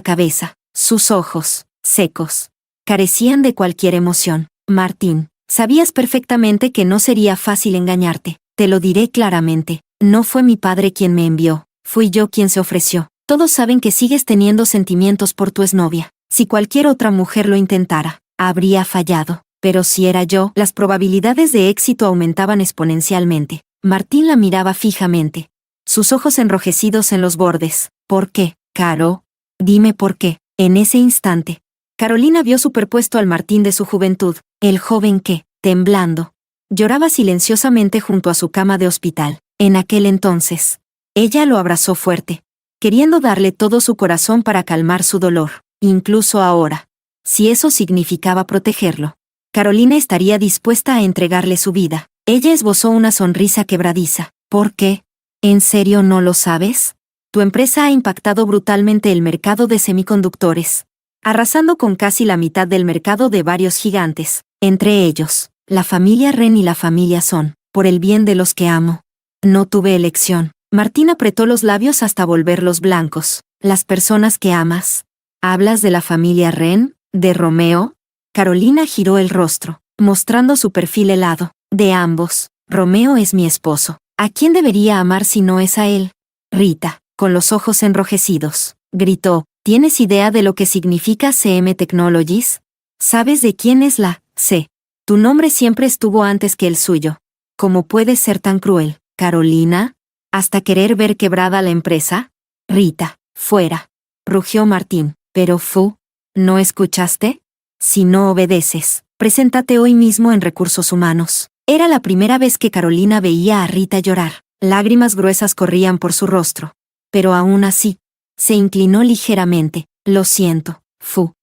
cabeza. Sus ojos, secos, carecían de cualquier emoción. «Martín, sabías perfectamente que no sería fácil engañarte. Te lo diré claramente. No fue mi padre quien me envió. Fui yo quien se ofreció. Todos saben que sigues teniendo sentimientos por tu exnovia. Si cualquier otra mujer lo intentara, habría fallado. Pero si era yo, las probabilidades de éxito aumentaban exponencialmente». Martín la miraba fijamente, sus ojos enrojecidos en los bordes. «¿Por qué, Caro? Dime por qué». En ese instante, Carolina vio superpuesto al Martín de su juventud, el joven que, temblando, lloraba silenciosamente junto a su cama de hospital. En aquel entonces, ella lo abrazó fuerte, queriendo darle todo su corazón para calmar su dolor. Incluso ahora, si eso significaba protegerlo, Carolina estaría dispuesta a entregarle su vida. Ella esbozó una sonrisa quebradiza. «¿Por qué? ¿En serio no lo sabes? Tu empresa ha impactado brutalmente el mercado de semiconductores, arrasando con casi la mitad del mercado de varios gigantes, entre ellos, la familia Ren y la familia Son. Por el bien de los que amo, no tuve elección». Martín apretó los labios hasta volverlos blancos. «Las personas que amas. ¿Hablas de la familia Ren? ¿De Romeo?» Carolina giró el rostro, mostrando su perfil helado. «De ambos. Romeo es mi esposo. ¿A quién debería amar si no es a él?» Rita, con los ojos enrojecidos, gritó: «¿Tienes idea de lo que significa CM Technologies? ¿Sabes de quién es la C? Tu nombre siempre estuvo antes que el suyo. ¿Cómo puedes ser tan cruel, Carolina? ¿Hasta querer ver quebrada la empresa? Rita, fuera. Rugió Martín. Pero ¿no escuchaste? Si no obedeces, preséntate hoy mismo en Recursos Humanos. Era la primera vez que Carolina veía a Rita llorar. Lágrimas gruesas corrían por su rostro. Pero aún así, se inclinó ligeramente. Lo siento,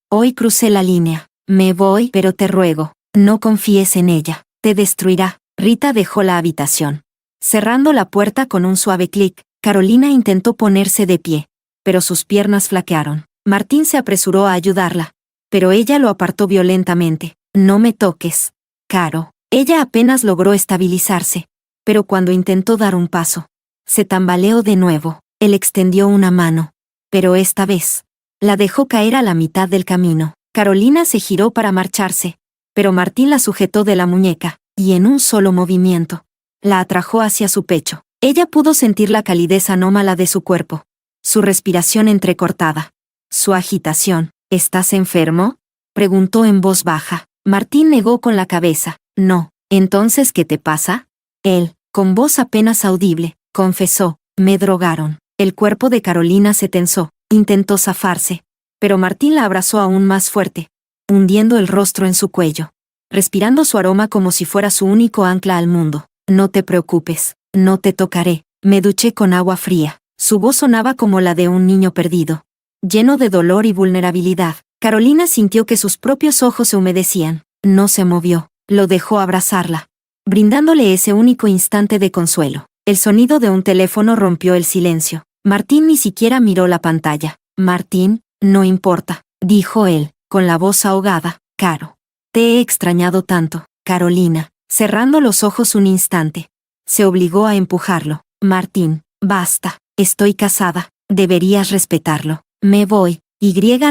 hoy crucé la línea. Me voy, pero te ruego, no confíes en ella. Te destruirá. Rita dejó la habitación. Cerrando la puerta con un suave clic, Carolina intentó ponerse de pie, pero sus piernas flaquearon. Martín se apresuró a ayudarla, pero ella lo apartó violentamente. No me toques, Caro. Ella apenas logró estabilizarse, pero cuando intentó dar un paso, se tambaleó de nuevo. Él extendió una mano, pero esta vez, la dejó caer a la mitad del camino. Carolina se giró para marcharse, pero Martín la sujetó de la muñeca, y en un solo movimiento, la atrajo hacia su pecho. Ella pudo sentir la calidez anómala de su cuerpo, su respiración entrecortada, su agitación. ¿Estás enfermo?, preguntó en voz baja. Martín negó con la cabeza. No. ¿Entonces qué te pasa? Él, con voz apenas audible, confesó. Me drogaron. El cuerpo de Carolina se tensó. Intentó zafarse, pero Martín la abrazó aún más fuerte, hundiendo el rostro en su cuello, respirando su aroma como si fuera su único ancla al mundo. No te preocupes, no te tocaré. Me duché con agua fría. Su voz sonaba como la de un niño perdido, lleno de dolor y vulnerabilidad. Carolina sintió que sus propios ojos se humedecían. No se movió. Lo dejó abrazarla, brindándole ese único instante de consuelo. El sonido de un teléfono rompió el silencio. Martín ni siquiera miró la pantalla. Martín, no importa, dijo él, con la voz ahogada. Caro. Te he extrañado tanto, Carolina. Cerrando los ojos un instante, se obligó a empujarlo. Martín, basta. Estoy casada. Deberías respetarlo. Me voy.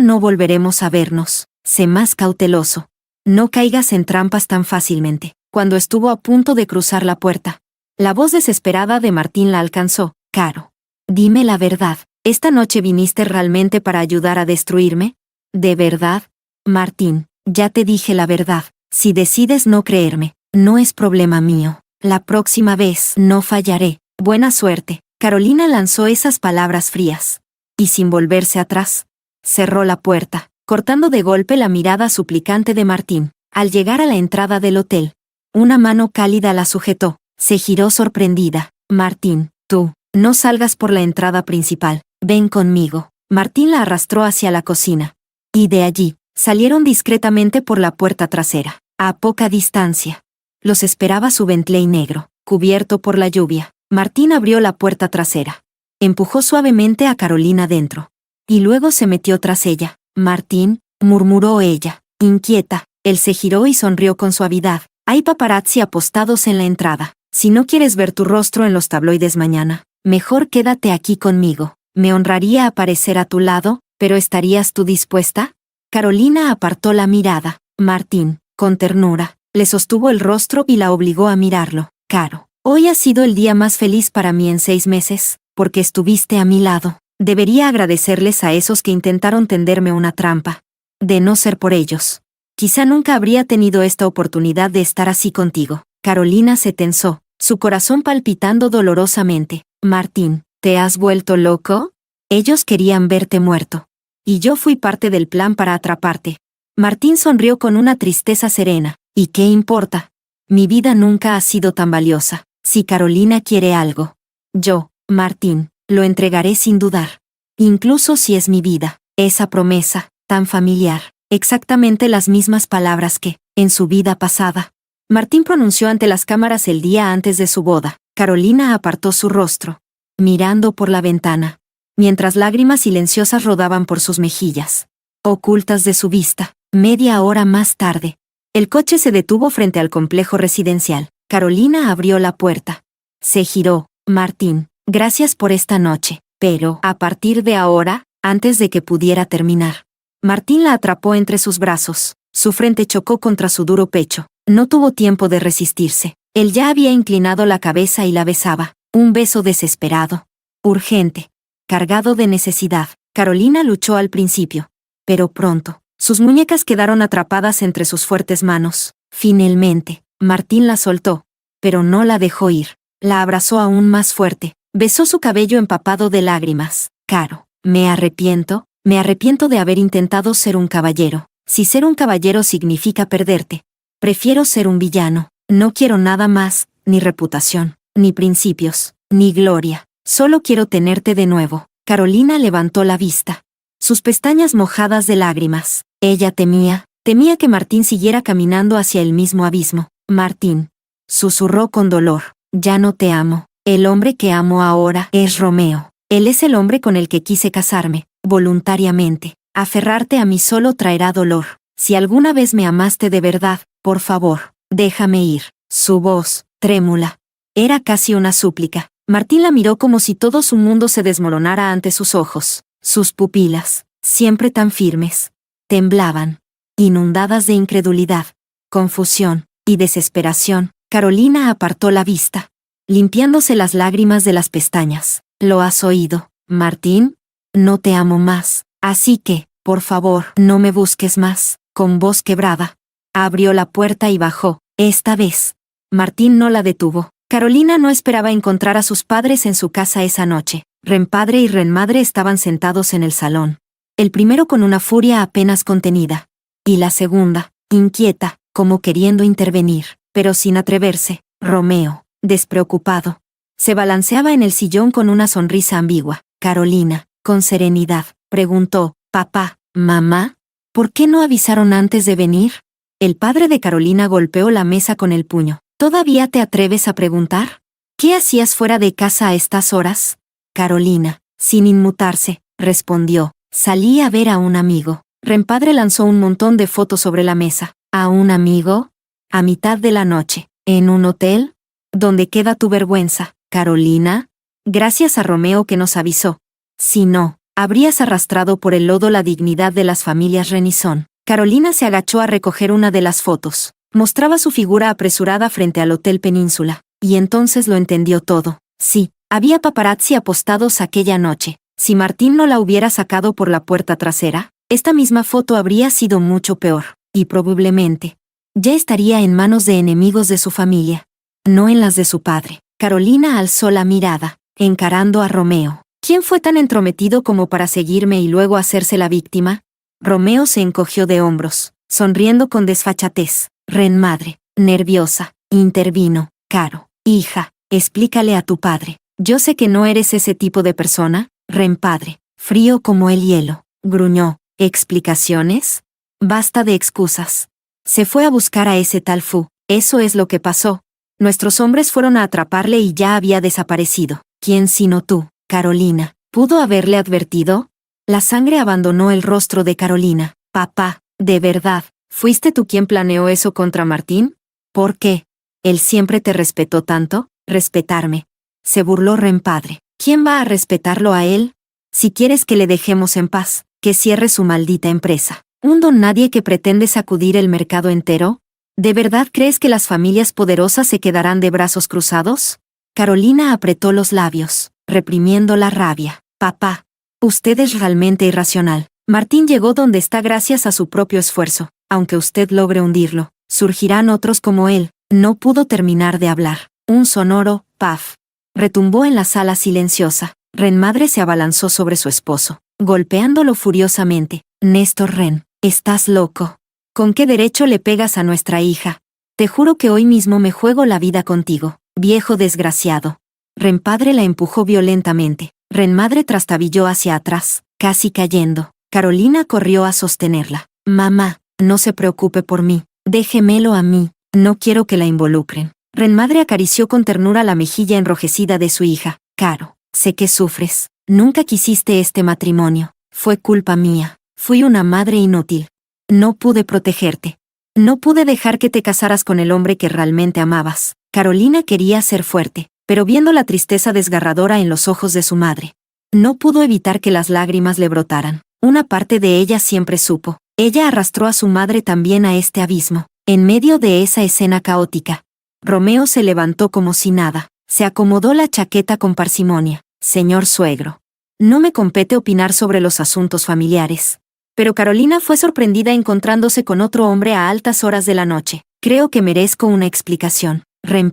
No volveremos a vernos. Sé más cauteloso. No caigas en trampas tan fácilmente. Cuando estuvo a punto de cruzar la puerta, la voz desesperada de Martín la alcanzó. Caro. Dime la verdad. ¿Esta noche viniste realmente para ayudar a destruirme? ¿De verdad? Martín, ya te dije la verdad. Si decides no creerme, no es problema mío. La próxima vez no fallaré. Buena suerte. Carolina lanzó esas palabras frías. Y sin volverse atrás, cerró la puerta, cortando de golpe la mirada suplicante de Martín. Al llegar a la entrada del hotel, una mano cálida la sujetó. Se giró sorprendida. Martín, tú, no salgas por la entrada principal. Ven conmigo. Martín la arrastró hacia la cocina. Y de allí, salieron discretamente por la puerta trasera. A poca distancia, los esperaba su Bentley negro, cubierto por la lluvia. Martín abrió la puerta trasera. Empujó suavemente a Carolina dentro. Y luego se metió tras ella. Martín, murmuró ella, inquieta. Él se giró y sonrió con suavidad. Hay paparazzi apostados en la entrada. Si no quieres ver tu rostro en los tabloides mañana, mejor quédate aquí conmigo. Me honraría aparecer a tu lado, pero ¿estarías tú dispuesta? Carolina apartó la mirada. Martín, con ternura, le sostuvo el rostro y la obligó a mirarlo. Caro, hoy ha sido el día más feliz para mí en 6 meses, porque estuviste a mi lado. Debería agradecerles a esos que intentaron tenderme una trampa. De no ser por ellos, quizá nunca habría tenido esta oportunidad de estar así contigo. Carolina se tensó, su corazón palpitando dolorosamente. Martín, ¿te has vuelto loco? Ellos querían verte muerto. Y yo fui parte del plan para atraparte. Martín sonrió con una tristeza serena. ¿Y qué importa? Mi vida nunca ha sido tan valiosa. Si Carolina quiere algo, yo, Martín, lo entregaré sin dudar. Incluso si es mi vida. Esa promesa, tan familiar, exactamente las mismas palabras que, en su vida pasada, Martín pronunció ante las cámaras el día antes de su boda. Carolina apartó su rostro, mirando por la ventana, mientras lágrimas silenciosas rodaban por sus mejillas, ocultas de su vista. Media hora más tarde, el coche se detuvo frente al complejo residencial. Carolina abrió la puerta. Se giró. Martín, gracias por esta noche, pero, a partir de ahora, antes de que pudiera terminar. Martín la atrapó entre sus brazos. Su frente chocó contra su duro pecho. No tuvo tiempo de resistirse. Él ya había inclinado la cabeza y la besaba. Un beso desesperado, urgente, cargado de necesidad. Carolina luchó al principio, pero pronto, sus muñecas quedaron atrapadas entre sus fuertes manos. Finalmente, Martín la soltó, pero no la dejó ir. La abrazó aún más fuerte, besó su cabello empapado de lágrimas. Caro, me arrepiento de haber intentado ser un caballero. Si ser un caballero significa perderte, prefiero ser un villano. No quiero nada más, ni reputación, ni principios, ni gloria. Solo quiero tenerte de nuevo. Carolina levantó la vista. Sus pestañas mojadas de lágrimas. Ella temía que Martín siguiera caminando hacia el mismo abismo. Martín, susurró con dolor, ya no te amo. El hombre que amo ahora es Romeo. Él es el hombre con el que quise casarme, voluntariamente. Aferrarte a mí solo traerá dolor. Si alguna vez me amaste de verdad, por favor, déjame ir. Su voz, trémula, era casi una súplica. Martín la miró como si todo su mundo se desmoronara ante sus ojos. Sus pupilas, siempre tan firmes, temblaban, inundadas de incredulidad, confusión y desesperación. Carolina apartó la vista, limpiándose las lágrimas de las pestañas. ¿Lo has oído, Martín? No te amo más, así que, por favor, no me busques más. Con voz quebrada, abrió la puerta y bajó. Esta vez, Martín no la detuvo. Carolina no esperaba encontrar a sus padres en su casa esa noche. Renpadre y Renmadre estaban sentados en el salón. El primero con una furia apenas contenida, y la segunda, inquieta, como queriendo intervenir, pero sin atreverse. Romeo, despreocupado, se balanceaba en el sillón con una sonrisa ambigua. Carolina, con serenidad, preguntó, «Papá, mamá, ¿por qué no avisaron antes de venir?» El padre de Carolina golpeó la mesa con el puño. «¿Todavía te atreves a preguntar? ¿Qué hacías fuera de casa a estas horas?» Carolina, sin inmutarse, respondió, «Salí a ver a un amigo». Renpadre lanzó un montón de fotos sobre la mesa. «¿A un amigo? A mitad de la noche, en un hotel? ¿Dónde queda tu vergüenza, Carolina? Gracias a Romeo que nos avisó. Si no, habrías arrastrado por el lodo la dignidad de las familias Renison». Carolina se agachó a recoger una de las fotos. Mostraba su figura apresurada frente al Hotel Península, y entonces lo entendió todo. Sí, había paparazzi apostados aquella noche. Si Martín no la hubiera sacado por la puerta trasera, esta misma foto habría sido mucho peor, y probablemente ya estaría en manos de enemigos de su familia, no en las de su padre. Carolina alzó la mirada, encarando a Romeo. ¿Quién fue tan entrometido como para seguirme y luego hacerse la víctima? Romeo se encogió de hombros, sonriendo con desfachatez. Renmadre, nerviosa, intervino. «Caro, hija, explícale a tu padre. Yo sé que no eres ese tipo de persona». Renpadre, frío como el hielo, gruñó. «¿Explicaciones? Basta de excusas. Se fue a buscar a ese tal Fu. Eso es lo que pasó. Nuestros hombres fueron a atraparle y ya había desaparecido. ¿Quién sino tú, Carolina, pudo haberle advertido?» La sangre abandonó el rostro de Carolina. «Papá, ¿de verdad, fuiste tú quien planeó eso contra Martín? ¿Por qué? ¿Él siempre te respetó tanto?» «Respetarme», se burló Renpadre. «¿Quién va a respetarlo a él? Si quieres que le dejemos en paz, que cierre su maldita empresa. ¿Un don nadie que pretende sacudir el mercado entero? ¿De verdad crees que las familias poderosas se quedarán de brazos cruzados?» Carolina apretó los labios, reprimiendo la rabia. «Papá, usted es realmente irracional. Martín llegó donde está gracias a su propio esfuerzo. Aunque usted logre hundirlo, surgirán otros como él». No pudo terminar de hablar. Un sonoro «paf» retumbó en la sala silenciosa. Renmadre se abalanzó sobre su esposo, golpeándolo furiosamente. «Néstor Ren, estás loco. ¿Con qué derecho le pegas a nuestra hija? Te juro que hoy mismo me juego la vida contigo, viejo desgraciado». Renpadre la empujó violentamente. Renmadre trastabilló hacia atrás, casi cayendo. Carolina corrió a sostenerla. «Mamá, no se preocupe por mí. Déjemelo a mí. No quiero que la involucren». Renmadre acarició con ternura la mejilla enrojecida de su hija. «Caro, sé que sufres. Nunca quisiste este matrimonio. Fue culpa mía. Fui una madre inútil. No pude protegerte. No pude dejar que te casaras con el hombre que realmente amabas». Carolina quería ser fuerte, pero viendo la tristeza desgarradora en los ojos de su madre, no pudo evitar que las lágrimas le brotaran. Una parte de ella siempre supo. Ella arrastró a su madre también a este abismo. En medio de esa escena caótica, Romeo se levantó como si nada. Se acomodó la chaqueta con parsimonia. «Señor suegro, no me compete opinar sobre los asuntos familiares». Pero Carolina fue sorprendida encontrándose con otro hombre a altas horas de la noche. «Creo que merezco una explicación».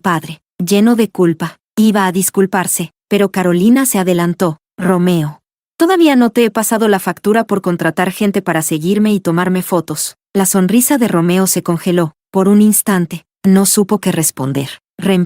Padre, lleno de culpa, iba a disculparse, pero Carolina se adelantó. Romeo. Todavía no te he pasado la factura por contratar gente para seguirme y tomarme fotos. La sonrisa de Romeo se congeló. Por un instante, no supo qué responder.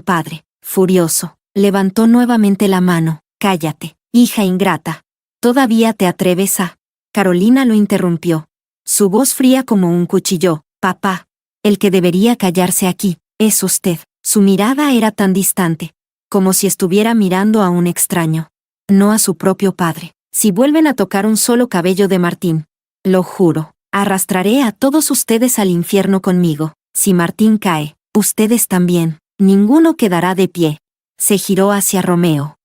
Padre, furioso, levantó nuevamente la mano. Cállate, hija ingrata. ¿Todavía te atreves a...? Carolina lo interrumpió. Su voz fría como un cuchillo. Papá. El que debería callarse aquí, es usted. Su mirada era tan distante, como si estuviera mirando a un extraño. No a su propio padre. Si vuelven a tocar un solo cabello de Martín, lo juro, arrastraré a todos ustedes al infierno conmigo. Si Martín cae, ustedes también, ninguno quedará de pie. Se giró hacia Romeo.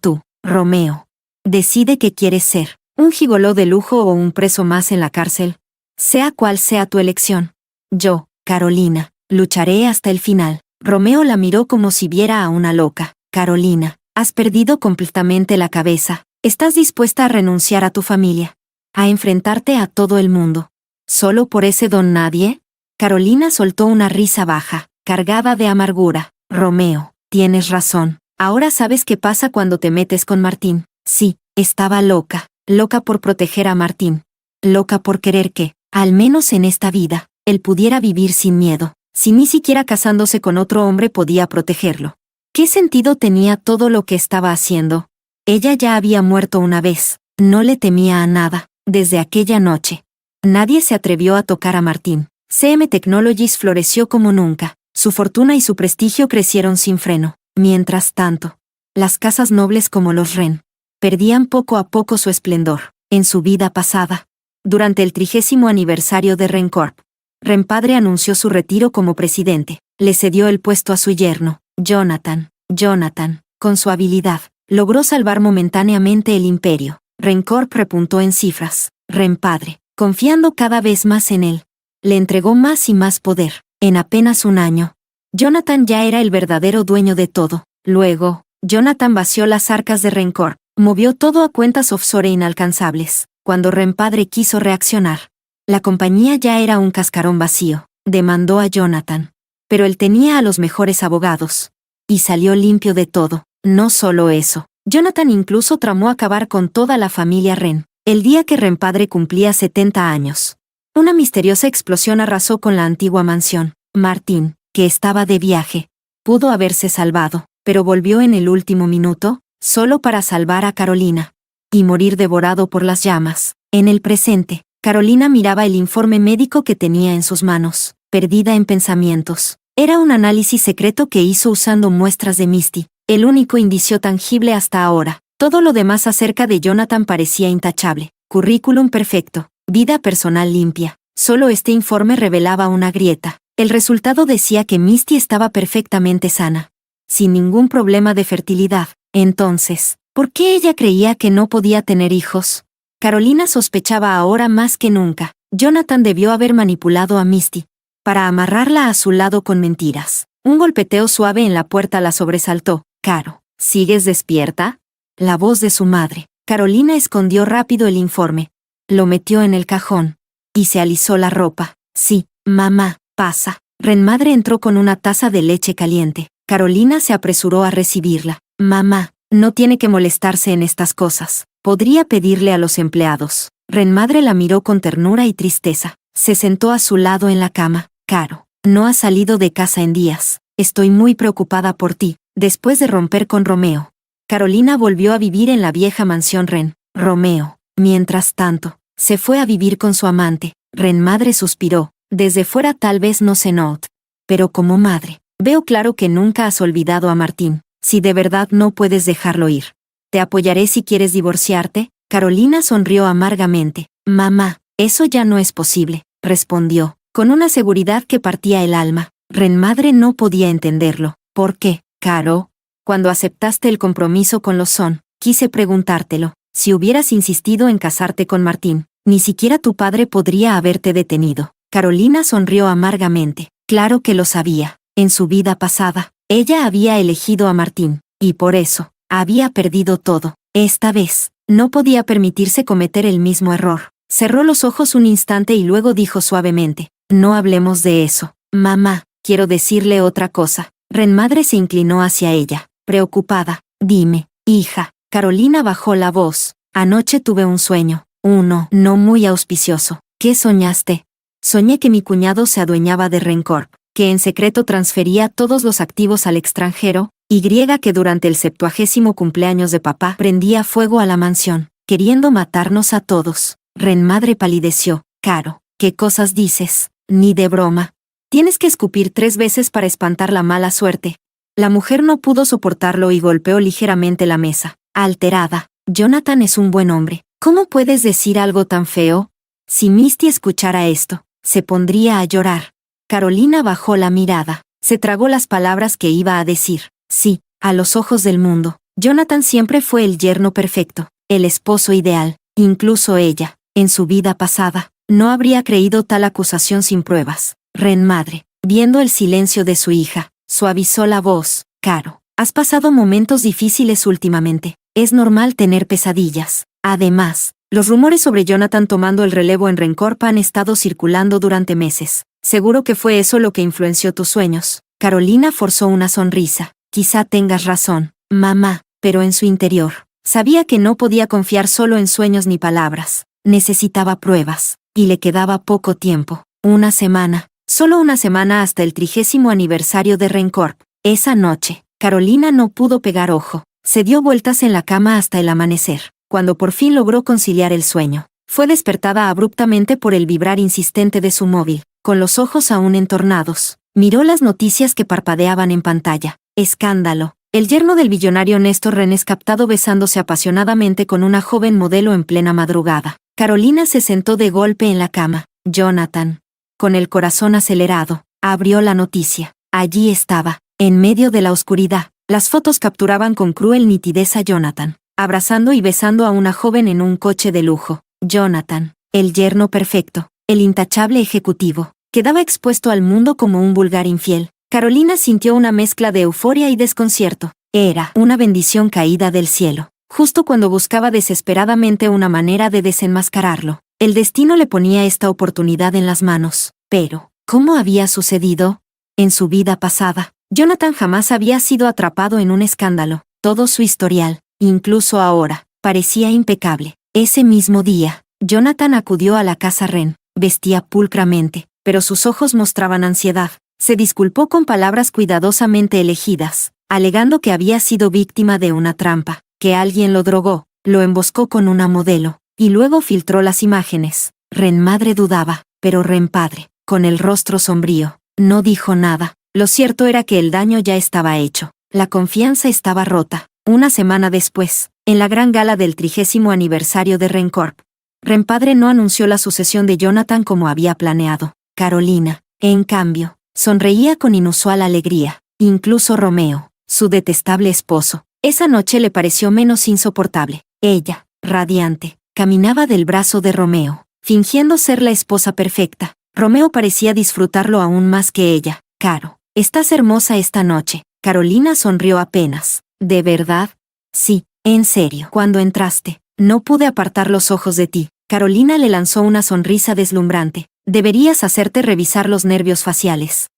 Tú, Romeo. Decide qué quieres ser, un gigoló de lujo o un preso más en la cárcel. Sea cual sea tu elección. Yo, Carolina, lucharé hasta el final. Romeo la miró como si viera a una loca. Carolina, has perdido completamente la cabeza. ¿Estás dispuesta a renunciar a tu familia? ¿A enfrentarte a todo el mundo? ¿Solo por ese don nadie? Carolina soltó una risa baja, cargada de amargura. Romeo, tienes razón. Ahora sabes qué pasa cuando te metes con Martín. Sí, estaba loca. Loca por proteger a Martín. Loca por querer que, al menos en esta vida, él pudiera vivir sin miedo. Si ni siquiera casándose con otro hombre podía protegerlo. ¿Qué sentido tenía todo lo que estaba haciendo? Ella ya había muerto una vez. No le temía a nada. Desde aquella noche, nadie se atrevió a tocar a Martín. CM Technologies floreció como nunca. Su fortuna y su prestigio crecieron sin freno. Mientras tanto, las casas nobles como los Wren perdían poco a poco su esplendor. En su vida pasada, durante el 30º aniversario de Wren Corp, Wren padre anunció su retiro como presidente. Le cedió el puesto a su yerno, Jonathan. Jonathan, con su habilidad, logró salvar momentáneamente el imperio. Wren Corp repuntó en cifras. Wren padre, confiando cada vez más en él, le entregó más y más poder. En apenas un año, Jonathan ya era el verdadero dueño de todo. Luego, Jonathan vació las arcas de Wren Corp, movió todo a cuentas offshore inalcanzables. Cuando Wren padre quiso reaccionar, la compañía ya era un cascarón vacío. Demandó a Jonathan, pero él tenía a los mejores abogados y salió limpio de todo. No solo eso, Jonathan incluso tramó acabar con toda la familia Wren. El día que Wren padre cumplía 70 años, una misteriosa explosión arrasó con la antigua mansión. Martín, que estaba de viaje, pudo haberse salvado, pero volvió en el último minuto, solo para salvar a Carolina y morir devorado por las llamas. En el presente, Carolina miraba el informe médico que tenía en sus manos, perdida en pensamientos. Era un análisis secreto que hizo usando muestras de Misty, el único indicio tangible hasta ahora. Todo lo demás acerca de Jonathan parecía intachable. Currículum perfecto, vida personal limpia. Solo este informe revelaba una grieta. El resultado decía que Misty estaba perfectamente sana, sin ningún problema de fertilidad. Entonces, ¿por qué ella creía que no podía tener hijos? Carolina sospechaba ahora más que nunca. Jonathan debió haber manipulado a Misty para amarrarla a su lado con mentiras. Un golpeteo suave en la puerta la sobresaltó. Caro, ¿sigues despierta? La voz de su madre. Carolina escondió rápido el informe, lo metió en el cajón y se alisó la ropa. Sí, mamá, pasa. Wren madre entró con una taza de leche caliente. Carolina se apresuró a recibirla. Mamá, no tiene que molestarse en estas cosas. Podría pedirle a los empleados. Wren madre la miró con ternura y tristeza. Se sentó a su lado en la cama. Caro, no has salido de casa en días. Estoy muy preocupada por ti. Después de romper con Romeo, Carolina volvió a vivir en la vieja mansión Wren. Romeo, mientras tanto, se fue a vivir con su amante. Wren madre suspiró. Desde fuera tal vez no se note, pero como madre, veo claro que nunca has olvidado a Martín. Si de verdad no puedes dejarlo ir, te apoyaré si quieres divorciarte. Carolina sonrió amargamente. Mamá, eso ya no es posible, respondió, con una seguridad que partía el alma. Wren madre no podía entenderlo. ¿Por qué, Caro? Cuando aceptaste el compromiso con los Son, quise preguntártelo. Si hubieras insistido en casarte con Martín, ni siquiera tu padre podría haberte detenido. Carolina sonrió amargamente. Claro que lo sabía. En su vida pasada, ella había elegido a Martín, y por eso, había perdido todo. Esta vez, no podía permitirse cometer el mismo error. Cerró los ojos un instante y luego dijo suavemente, no hablemos de eso. Mamá, quiero decirle otra cosa. Renmadre se inclinó hacia ella, preocupada. Dime, hija. Carolina bajó la voz. Anoche tuve un sueño, uno no muy auspicioso. ¿Qué soñaste? Soñé que mi cuñado se adueñaba de Rencorp, que en secreto transfería todos los activos al extranjero, y que durante el 70º cumpleaños de papá prendía fuego a la mansión, queriendo matarnos a todos. Renmadre palideció. Caro, ¿qué cosas dices? Ni de broma. Tienes que escupir 3 veces para espantar la mala suerte. La mujer no pudo soportarlo y golpeó ligeramente la mesa. Alterada. Jonathan es un buen hombre. ¿Cómo puedes decir algo tan feo? Si Misty escuchara esto, se pondría a llorar. Carolina bajó la mirada. Se tragó las palabras que iba a decir. Sí, a los ojos del mundo, Jonathan siempre fue el yerno perfecto, el esposo ideal. Incluso ella, en su vida pasada, no habría creído tal acusación sin pruebas. Renmadre, viendo el silencio de su hija, suavizó la voz. Caro, has pasado momentos difíciles últimamente. Es normal tener pesadillas. Además, los rumores sobre Jonathan tomando el relevo en Rencorp han estado circulando durante meses. Seguro que fue eso lo que influenció tus sueños. Carolina forzó una sonrisa. Quizá tengas razón, mamá, pero en su interior, sabía que no podía confiar solo en sueños ni palabras. Necesitaba pruebas, y le quedaba poco tiempo. Una semana, solo una semana hasta el 30º aniversario de Rencorp. Esa noche, Carolina no pudo pegar ojo. Se dio vueltas en la cama hasta el amanecer. Cuando por fin logró conciliar el sueño, fue despertada abruptamente por el vibrar insistente de su móvil. Con los ojos aún entornados, miró las noticias que parpadeaban en pantalla. Escándalo. El yerno del billonario Néstor Renes captado besándose apasionadamente con una joven modelo en plena madrugada. Carolina se sentó de golpe en la cama. Jonathan. Con el corazón acelerado, abrió la noticia. Allí estaba, en medio de la oscuridad. Las fotos capturaban con cruel nitidez a Jonathan, abrazando y besando a una joven en un coche de lujo. Jonathan, el yerno perfecto, el intachable ejecutivo, quedaba expuesto al mundo como un vulgar infiel. Carolina sintió una mezcla de euforia y desconcierto. Era una bendición caída del cielo. Justo cuando buscaba desesperadamente una manera de desenmascararlo, el destino le ponía esta oportunidad en las manos. Pero, ¿cómo había sucedido? En su vida pasada, Jonathan jamás había sido atrapado en un escándalo. Todo su historial, incluso ahora, parecía impecable. Ese mismo día, Jonathan acudió a la casa Wren. Vestía pulcramente, pero sus ojos mostraban ansiedad. Se disculpó con palabras cuidadosamente elegidas, alegando que había sido víctima de una trampa, que alguien lo drogó, lo emboscó con una modelo, y luego filtró las imágenes. Renmadre dudaba, pero Renpadre, con el rostro sombrío, no dijo nada. Lo cierto era que el daño ya estaba hecho. La confianza estaba rota. Una semana después, en la gran gala del 30º aniversario de Rencorp, Renpadre no anunció la sucesión de Jonathan como había planeado. Carolina, en cambio, sonreía con inusual alegría. Incluso Romeo, su detestable esposo, esa noche le pareció menos insoportable. Ella, radiante, caminaba del brazo de Romeo, fingiendo ser la esposa perfecta. Romeo parecía disfrutarlo aún más que ella. Caro, estás hermosa esta noche. Carolina sonrió apenas. ¿De verdad? Sí, en serio. Cuando entraste, no pude apartar los ojos de ti. Carolina le lanzó una sonrisa deslumbrante. Deberías hacerte revisar los nervios faciales.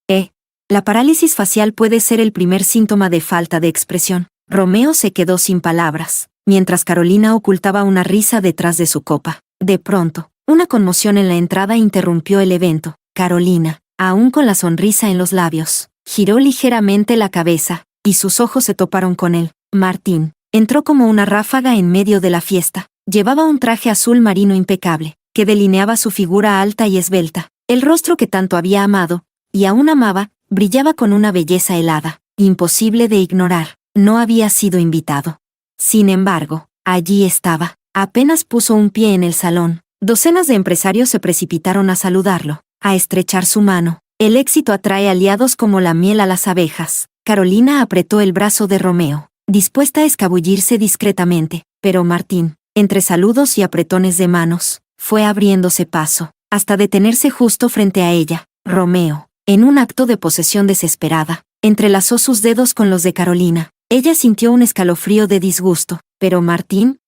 La parálisis facial puede ser el primer síntoma de falta de expresión. Romeo se quedó sin palabras, mientras Carolina ocultaba una risa detrás de su copa. De pronto, una conmoción en la entrada interrumpió el evento. Carolina, aún con la sonrisa en los labios, giró ligeramente la cabeza, y sus ojos se toparon con él. Martín entró como una ráfaga en medio de la fiesta. Llevaba un traje azul marino impecable, que delineaba su figura alta y esbelta. El rostro que tanto había amado, y aún amaba, brillaba con una belleza helada, imposible de ignorar. No había sido invitado. Sin embargo, allí estaba. Apenas puso un pie en el salón, docenas de empresarios se precipitaron a saludarlo, a estrechar su mano. El éxito atrae aliados como la miel a las abejas. Carolina apretó el brazo de Romeo, dispuesta a escabullirse discretamente, pero Martín, entre saludos y apretones de manos, fue abriéndose paso, hasta detenerse justo frente a ella. Romeo, en un acto de posesión desesperada, entrelazó sus dedos con los de Carolina. Ella sintió un escalofrío de disgusto, pero Martín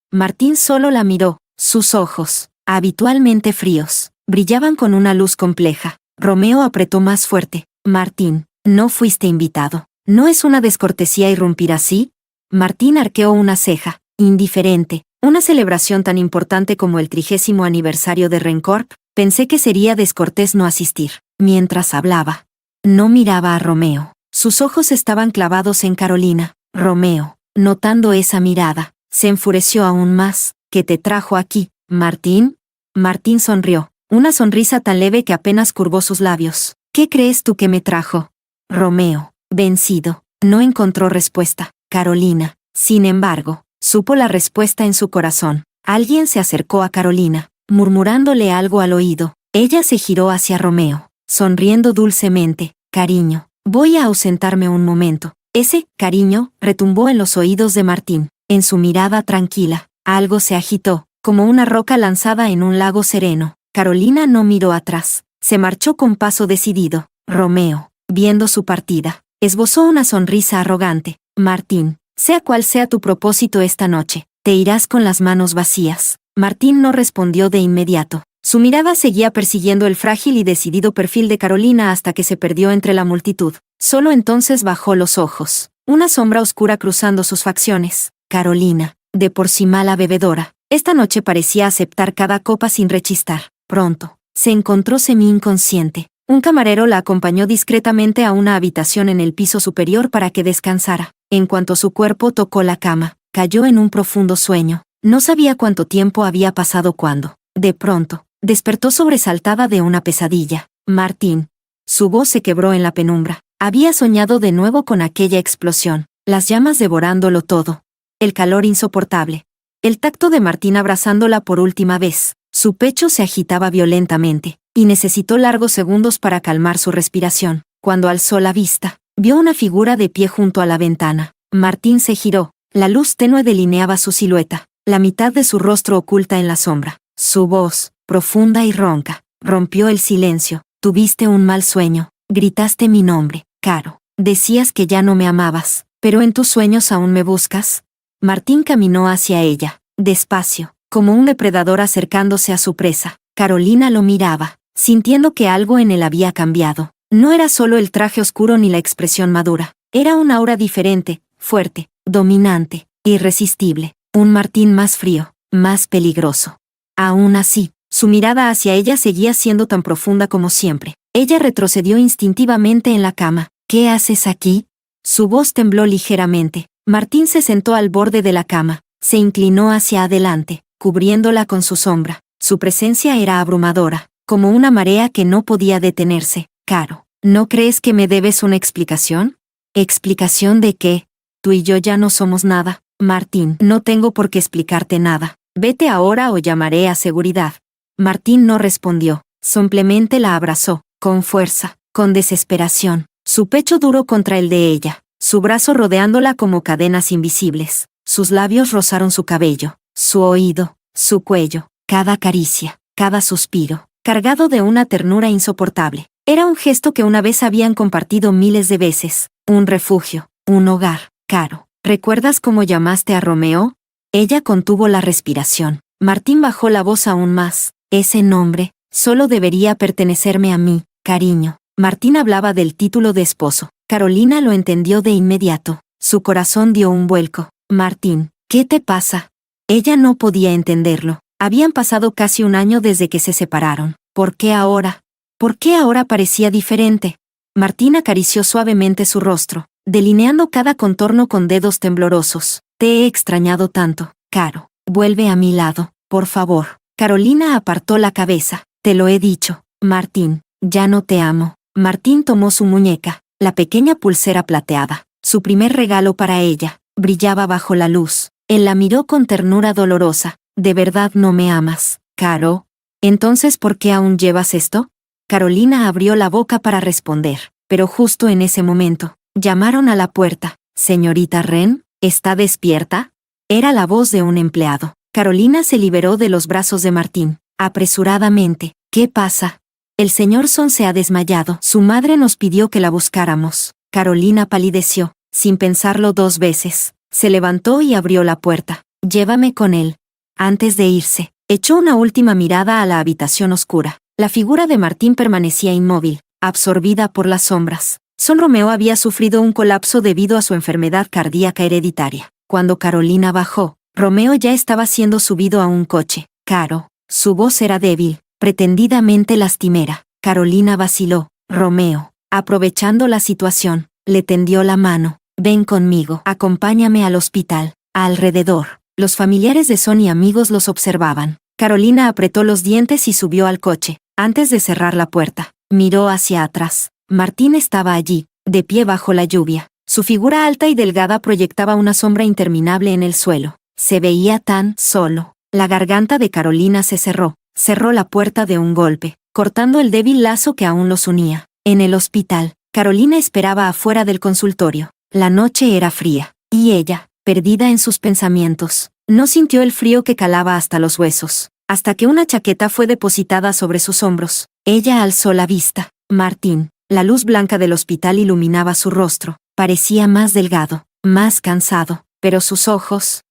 solo la miró. Sus ojos, habitualmente fríos, brillaban con una luz compleja. Romeo apretó más fuerte. Martín, no fuiste invitado. ¿No es una descortesía irrumpir así? Martín arqueó una ceja, indiferente. ¿Una celebración tan importante como el 30º aniversario de Rencorp? Pensé que sería descortés no asistir. Mientras hablaba, no miraba a Romeo. Sus ojos estaban clavados en Carolina. Romeo, notando esa mirada, se enfureció aún más. ¿Qué te trajo aquí, Martín? Martín sonrió, una sonrisa tan leve que apenas curvó sus labios. ¿Qué crees tú que me trajo? Romeo, vencido, no encontró respuesta. Carolina, sin embargo, supo la respuesta en su corazón. Alguien se acercó a Carolina, murmurándole algo al oído. Ella se giró hacia Romeo, sonriendo dulcemente. Cariño, voy a ausentarme un momento. Ese cariño retumbó en los oídos de Martín. En su mirada tranquila, algo se agitó, como una roca lanzada en un lago sereno. Carolina no miró atrás. Se marchó con paso decidido. Romeo, viendo su partida, esbozó una sonrisa arrogante. Martín, sea cual sea tu propósito esta noche, te irás con las manos vacías. Martín no respondió de inmediato. Su mirada seguía persiguiendo el frágil y decidido perfil de Carolina hasta que se perdió entre la multitud. Solo entonces bajó los ojos, una sombra oscura cruzando sus facciones. Carolina, de por sí mala bebedora, esta noche parecía aceptar cada copa sin rechistar. Pronto, se encontró semi-inconsciente. Un camarero la acompañó discretamente a una habitación en el piso superior para que descansara. En cuanto su cuerpo tocó la cama, cayó en un profundo sueño. No sabía cuánto tiempo había pasado cuando, de pronto, despertó sobresaltada de una pesadilla. Martín. Su voz se quebró en la penumbra. Había soñado de nuevo con aquella explosión, las llamas devorándolo todo. El calor insoportable. El tacto de Martín abrazándola por última vez. Su pecho se agitaba violentamente, y necesitó largos segundos para calmar su respiración. Cuando alzó la vista, vio una figura de pie junto a la ventana. Martín se giró. La luz tenue delineaba su silueta, la mitad de su rostro oculta en la sombra. Su voz, profunda y ronca, rompió el silencio. Tuviste un mal sueño. Gritaste mi nombre. Caro, decías que ya no me amabas, pero en tus sueños aún me buscas. Martín caminó hacia ella, despacio, como un depredador acercándose a su presa. Carolina lo miraba, sintiendo que algo en él había cambiado. No era solo el traje oscuro ni la expresión madura. Era un aura diferente, fuerte, dominante, irresistible. Un Martín más frío, más peligroso. Aún así, su mirada hacia ella seguía siendo tan profunda como siempre. Ella retrocedió instintivamente en la cama. ¿Qué haces aquí? Su voz tembló ligeramente. Martín se sentó al borde de la cama, se inclinó hacia adelante, cubriéndola con su sombra. Su presencia era abrumadora, como una marea que no podía detenerse. Caro, ¿no crees que me debes una explicación? ¿Explicación de qué? Tú y yo ya no somos nada. Martín, no tengo por qué explicarte nada. Vete ahora o llamaré a seguridad. Martín no respondió, simplemente la abrazó, con fuerza, con desesperación, su pecho duro contra el de ella, su brazo rodeándola como cadenas invisibles. Sus labios rozaron su cabello, su oído, su cuello, cada caricia, cada suspiro, cargado de una ternura insoportable. Era un gesto que una vez habían compartido miles de veces, un refugio, un hogar. Caro, ¿recuerdas cómo llamaste a Romeo? Ella contuvo la respiración. Martín bajó la voz aún más. Ese nombre, solo debería pertenecerme a mí, cariño. Martín hablaba del título de esposo. Carolina lo entendió de inmediato. Su corazón dio un vuelco. Martín, ¿qué te pasa? Ella no podía entenderlo. Habían pasado casi un año desde que se separaron. ¿Por qué ahora? ¿Por qué ahora parecía diferente? Martín acarició suavemente su rostro, delineando cada contorno con dedos temblorosos. Te he extrañado tanto, Caro. Vuelve a mi lado, por favor. Carolina apartó la cabeza. Te lo he dicho, Martín, ya no te amo. Martín tomó su muñeca, la pequeña pulsera plateada, su primer regalo para ella. Brillaba bajo la luz. Él la miró con ternura dolorosa. ¿De verdad no me amas, Caro? ¿Entonces por qué aún llevas esto? Carolina abrió la boca para responder, pero justo en ese momento, llamaron a la puerta. Señorita Wren, ¿está despierta? Era la voz de un empleado. Carolina se liberó de los brazos de Martín, apresuradamente. ¿Qué pasa? El señor Son se ha desmayado. Su madre nos pidió que la buscáramos. Carolina palideció, sin pensarlo dos veces. Se levantó y abrió la puerta. Llévame con él. Antes de irse, echó una última mirada a la habitación oscura. La figura de Martín permanecía inmóvil, absorbida por las sombras. Son Romeo había sufrido un colapso debido a su enfermedad cardíaca hereditaria. Cuando Carolina bajó, Romeo ya estaba siendo subido a un coche. Caro, su voz era débil, pretendidamente lastimera. Carolina vaciló. Romeo, aprovechando la situación, le tendió la mano. Ven conmigo, acompáñame al hospital. Alrededor, los familiares de Son y amigos los observaban. Carolina apretó los dientes y subió al coche. Antes de cerrar la puerta, miró hacia atrás. Martín estaba allí, de pie bajo la lluvia. Su figura alta y delgada proyectaba una sombra interminable en el suelo. Se veía tan solo. La garganta de Carolina se cerró. Cerró la puerta de un golpe, cortando el débil lazo que aún los unía. En el hospital, Carolina esperaba afuera del consultorio. La noche era fría, y ella, perdida en sus pensamientos, no sintió el frío que calaba hasta los huesos, hasta que una chaqueta fue depositada sobre sus hombros. Ella alzó la vista. Martín, la luz blanca del hospital iluminaba su rostro. Parecía más delgado, más cansado, pero sus ojos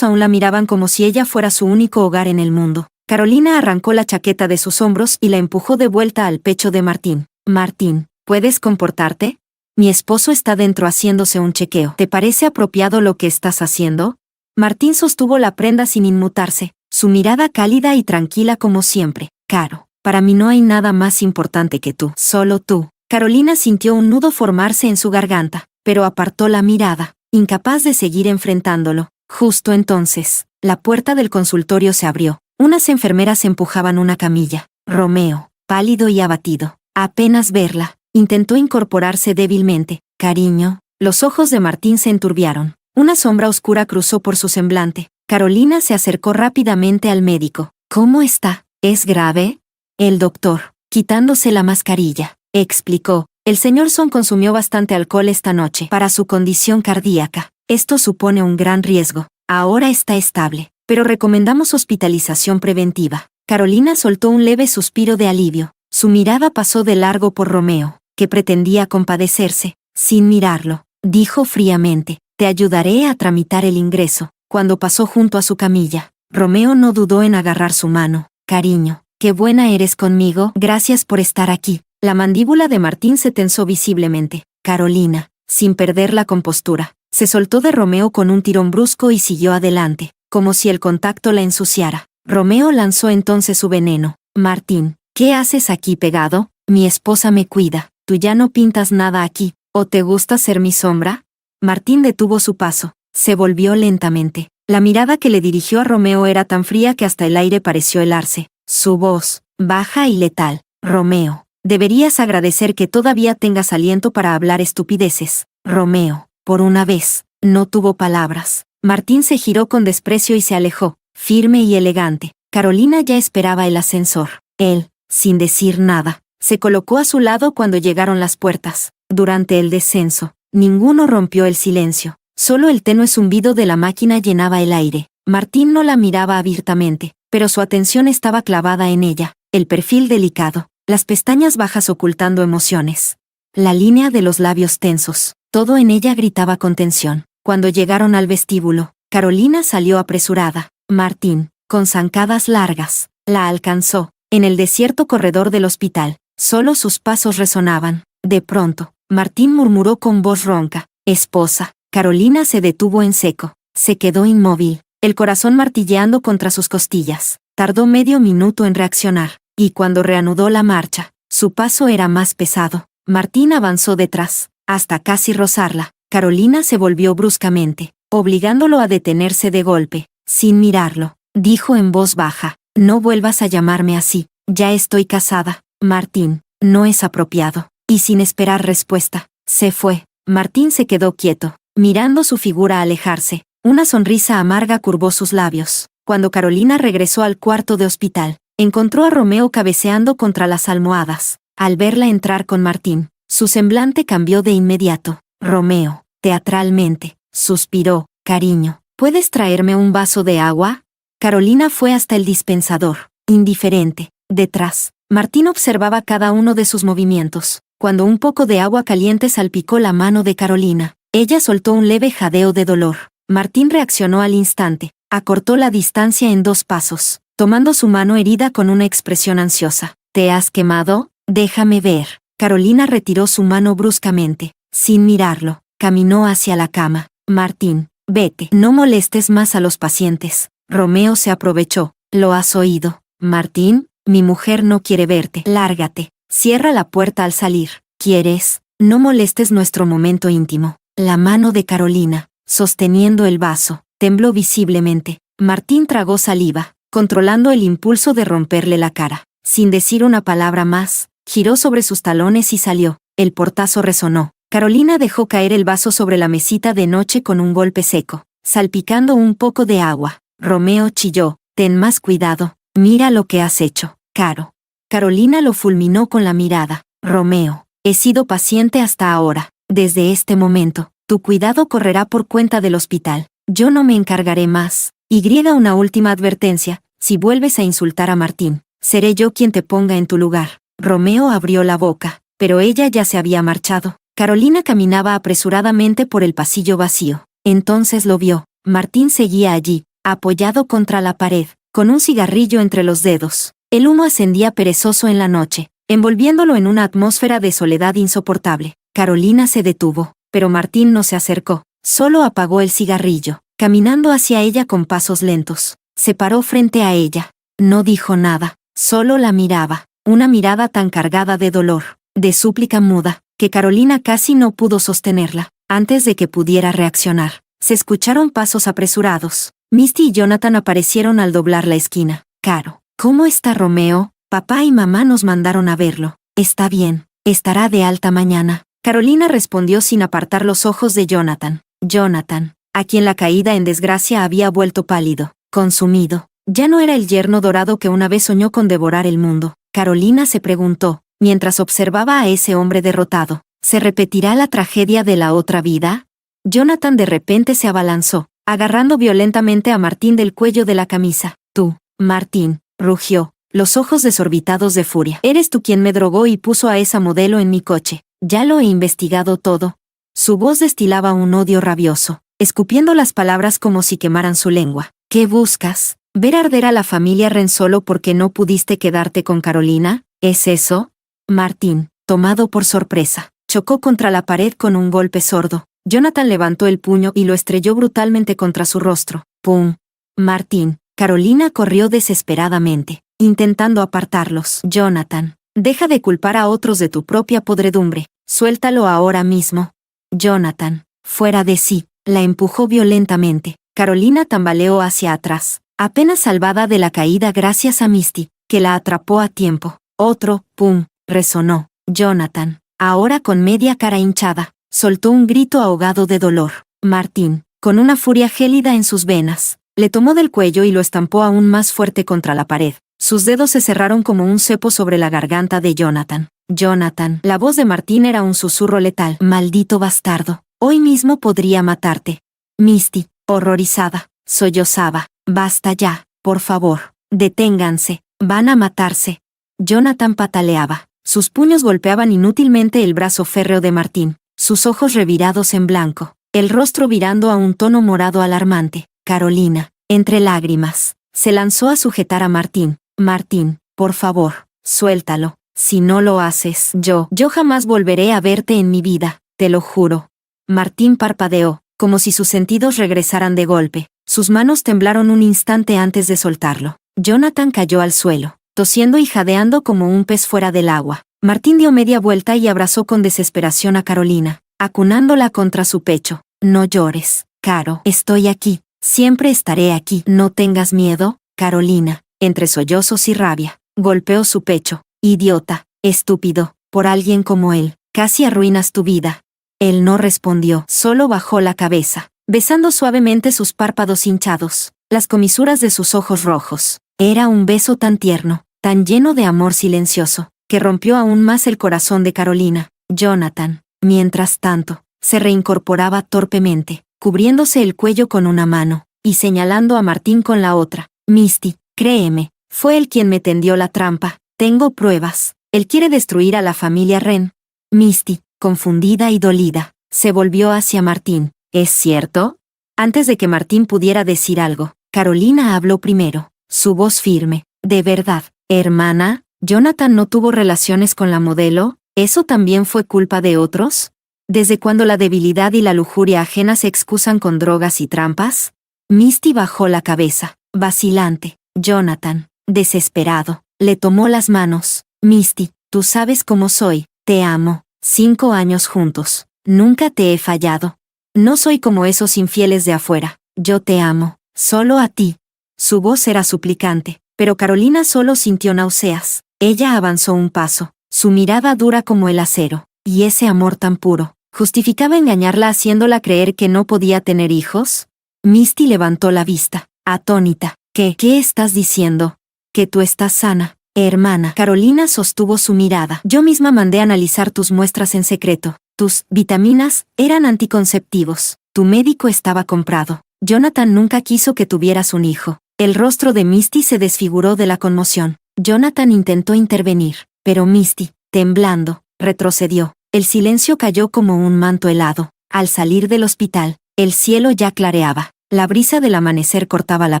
aún la miraban como si ella fuera su único hogar en el mundo. Carolina arrancó la chaqueta de sus hombros y la empujó de vuelta al pecho de Martín. Martín, ¿puedes comportarte? Mi esposo está dentro haciéndose un chequeo. ¿Te parece apropiado lo que estás haciendo? Martín sostuvo la prenda sin inmutarse, su mirada cálida y tranquila como siempre. Caro, para mí no hay nada más importante que tú, solo tú. Carolina sintió un nudo formarse en su garganta, pero apartó la mirada, incapaz de seguir enfrentándolo. Justo entonces, la puerta del consultorio se abrió. Unas enfermeras empujaban una camilla. Romeo, pálido y abatido, apenas verla, intentó incorporarse débilmente. Cariño, los ojos de Martín se enturbiaron. Una sombra oscura cruzó por su semblante. Carolina se acercó rápidamente al médico. ¿Cómo está? ¿Es grave? El doctor, quitándose la mascarilla, explicó. El señor Son consumió bastante alcohol esta noche para su condición cardíaca. Esto supone un gran riesgo. Ahora está estable, pero recomendamos hospitalización preventiva. Carolina soltó un leve suspiro de alivio. Su mirada pasó de largo por Romeo, que pretendía compadecerse. Sin mirarlo, dijo fríamente, te ayudaré a tramitar el ingreso. Cuando pasó junto a su camilla, Romeo no dudó en agarrar su mano. Cariño, qué buena eres conmigo, gracias por estar aquí. La mandíbula de Martín se tensó visiblemente. Carolina, sin perder la compostura, se soltó de Romeo con un tirón brusco y siguió adelante, como si el contacto la ensuciara. Romeo lanzó entonces su veneno. Martín, ¿qué haces aquí pegado? Mi esposa me cuida. Tú ya no pintas nada aquí. ¿O te gusta ser mi sombra? Martín detuvo su paso. Se volvió lentamente. La mirada que le dirigió a Romeo era tan fría que hasta el aire pareció helarse. Su voz, baja y letal. Romeo, deberías agradecer que todavía tengas aliento para hablar estupideces. Romeo, por una vez, no tuvo palabras. Martín se giró con desprecio y se alejó, firme y elegante. Carolina ya esperaba el ascensor. Él, sin decir nada, se colocó a su lado cuando llegaron las puertas. Durante el descenso, ninguno rompió el silencio. Solo el tenue zumbido de la máquina llenaba el aire. Martín no la miraba abiertamente, pero su atención estaba clavada en ella, el perfil delicado, las pestañas bajas ocultando emociones, la línea de los labios tensos, todo en ella gritaba con tensión. Cuando llegaron al vestíbulo, Carolina salió apresurada. Martín, con zancadas largas, la alcanzó. En el desierto corredor del hospital, solo sus pasos resonaban. De pronto, Martín murmuró con voz ronca, esposa. Carolina se detuvo en seco. Se quedó inmóvil, el corazón martilleando contra sus costillas. Tardó medio minuto en reaccionar, y cuando reanudó la marcha, su paso era más pesado. Martín avanzó detrás, hasta casi rozarla. Carolina se volvió bruscamente, obligándolo a detenerse de golpe. Sin mirarlo, dijo en voz baja, no vuelvas a llamarme así, ya estoy casada. Martín, no es apropiado. Y sin esperar respuesta, se fue. Martín se quedó quieto, mirando su figura alejarse. Una sonrisa amarga curvó sus labios. Cuando Carolina regresó al cuarto de hospital, encontró a Romeo cabeceando contra las almohadas. Al verla entrar con Martín, su semblante cambió de inmediato. Romeo, teatralmente, suspiró, cariño, ¿puedes traerme un vaso de agua? Carolina fue hasta el dispensador, indiferente. Detrás, Martín observaba cada uno de sus movimientos. Cuando un poco de agua caliente salpicó la mano de Carolina, ella soltó un leve jadeo de dolor. Martín reaccionó al instante, acortó la distancia en 2 pasos, tomando su mano herida con una expresión ansiosa. ¿Te has quemado? Déjame ver. Carolina retiró su mano bruscamente. Sin mirarlo, caminó hacia la cama. Martín, vete. No molestes más a los pacientes. Romeo se aprovechó. ¿Lo has oído? Martín, mi mujer no quiere verte. Lárgate. Cierra la puerta al salir. ¿Quieres? No molestes nuestro momento íntimo. La mano de Carolina, sosteniendo el vaso, tembló visiblemente. Martín tragó saliva, controlando el impulso de romperle la cara. Sin decir una palabra más, giró sobre sus talones y salió. El portazo resonó. Carolina dejó caer el vaso sobre la mesita de noche con un golpe seco, salpicando un poco de agua. Romeo chilló. Ten más cuidado. Mira lo que has hecho, Caro. Carolina lo fulminó con la mirada. Romeo, he sido paciente hasta ahora. Desde este momento, tu cuidado correrá por cuenta del hospital. Yo no me encargaré más. Una última advertencia. Si vuelves a insultar a Martín, seré yo quien te ponga en tu lugar. Romeo abrió la boca, pero ella ya se había marchado. Carolina caminaba apresuradamente por el pasillo vacío. Entonces lo vio. Martín seguía allí, apoyado contra la pared, con un cigarrillo entre los dedos. El humo ascendía perezoso en la noche, envolviéndolo en una atmósfera de soledad insoportable. Carolina se detuvo, pero Martín no se acercó, solo apagó el cigarrillo, caminando hacia ella con pasos lentos. Se paró frente a ella. No dijo nada, solo la miraba, una mirada tan cargada de dolor, de súplica muda, que Carolina casi no pudo sostenerla. Antes de que pudiera reaccionar, se escucharon pasos apresurados. Misty y Jonathan aparecieron al doblar la esquina. Caro, ¿cómo está Romeo? Papá y mamá nos mandaron a verlo. Está bien, estará de alta mañana. Carolina respondió sin apartar los ojos de Jonathan. Jonathan, a quien la caída en desgracia había vuelto pálido, consumido. Ya no era el yerno dorado que una vez soñó con devorar el mundo. Carolina se preguntó, mientras observaba a ese hombre derrotado, ¿se repetirá la tragedia de la otra vida? Jonathan de repente se abalanzó, agarrando violentamente a Martín del cuello de la camisa. Tú, Martín, rugió, los ojos desorbitados de furia. Eres tú quien me drogó y puso a esa modelo en mi coche. Ya lo he investigado todo. Su voz destilaba un odio rabioso, escupiendo las palabras como si quemaran su lengua. ¿Qué buscas? ¿Ver arder a la familia Ren solo porque no pudiste quedarte con Carolina? ¿Es eso? Martín, tomado por sorpresa, chocó contra la pared con un golpe sordo. Jonathan levantó el puño y lo estrelló brutalmente contra su rostro. ¡Pum! Martín. Carolina corrió desesperadamente, intentando apartarlos. Jonathan, deja de culpar a otros de tu propia podredumbre. Suéltalo ahora mismo. Jonathan, fuera de sí, la empujó violentamente. Carolina tambaleó hacia atrás, apenas salvada de la caída gracias a Misty, que la atrapó a tiempo. Otro, pum, resonó. Jonathan, ahora con media cara hinchada, soltó un grito ahogado de dolor. Martín, con una furia gélida en sus venas, le tomó del cuello y lo estampó aún más fuerte contra la pared. Sus dedos se cerraron como un cepo sobre la garganta de Jonathan. Jonathan, la voz de Martín era un susurro letal. Maldito bastardo, hoy mismo podría matarte. Misty, horrorizada, sollozaba. Basta ya, por favor, deténganse, van a matarse. Jonathan pataleaba. Sus puños golpeaban inútilmente el brazo férreo de Martín, sus ojos revirados en blanco, el rostro virando a un tono morado alarmante. Carolina, entre lágrimas, se lanzó a sujetar a Martín. Martín, por favor, suéltalo. Si no lo haces, yo jamás volveré a verte en mi vida, te lo juro. Martín parpadeó, como si sus sentidos regresaran de golpe. Sus manos temblaron un instante antes de soltarlo. Jonathan cayó al suelo, tosiendo y jadeando como un pez fuera del agua. Martín dio media vuelta y abrazó con desesperación a Carolina, acunándola contra su pecho. No llores, Caro. Estoy aquí. Siempre estaré aquí. No tengas miedo, Carolina. Entre sollozos y rabia, golpeó su pecho. Idiota, estúpido, por alguien como él, casi arruinas tu vida. Él no respondió, solo bajó la cabeza, besando suavemente sus párpados hinchados, las comisuras de sus ojos rojos. Era un beso tan tierno, tan lleno de amor silencioso, que rompió aún más el corazón de Carolina. Jonathan, mientras tanto, se reincorporaba torpemente, cubriéndose el cuello con una mano, y señalando a Martín con la otra. Misty, créeme, fue él quien me tendió la trampa. Tengo pruebas. Él quiere destruir a la familia Ren. Misty, confundida y dolida, se volvió hacia Martín. ¿Es cierto? Antes de que Martín pudiera decir algo, Carolina habló primero, su voz firme. ¿De verdad, hermana? ¿Jonathan no tuvo relaciones con la modelo? ¿Eso también fue culpa de otros? ¿Desde cuándo la debilidad y la lujuria ajena se excusan con drogas y trampas? Misty bajó la cabeza, vacilante. Jonathan, desesperado, le tomó las manos. Misty, tú sabes cómo soy, te amo. 5 años juntos. Nunca te he fallado. No soy como esos infieles de afuera. Yo te amo, solo a ti. Su voz era suplicante, pero Carolina solo sintió náuseas. Ella avanzó un paso, su mirada dura como el acero, y ese amor tan puro, ¿justificaba engañarla haciéndola creer que no podía tener hijos? Misty levantó la vista, atónita. ¿Qué estás diciendo? Que tú estás sana, hermana. Carolina sostuvo su mirada. Yo misma mandé analizar tus muestras en secreto. Tus vitaminas eran anticonceptivos. Tu médico estaba comprado. Jonathan nunca quiso que tuvieras un hijo. El rostro de Misty se desfiguró de la conmoción. Jonathan intentó intervenir, pero Misty, temblando, retrocedió. El silencio cayó como un manto helado. Al salir del hospital, el cielo ya clareaba. La brisa del amanecer cortaba la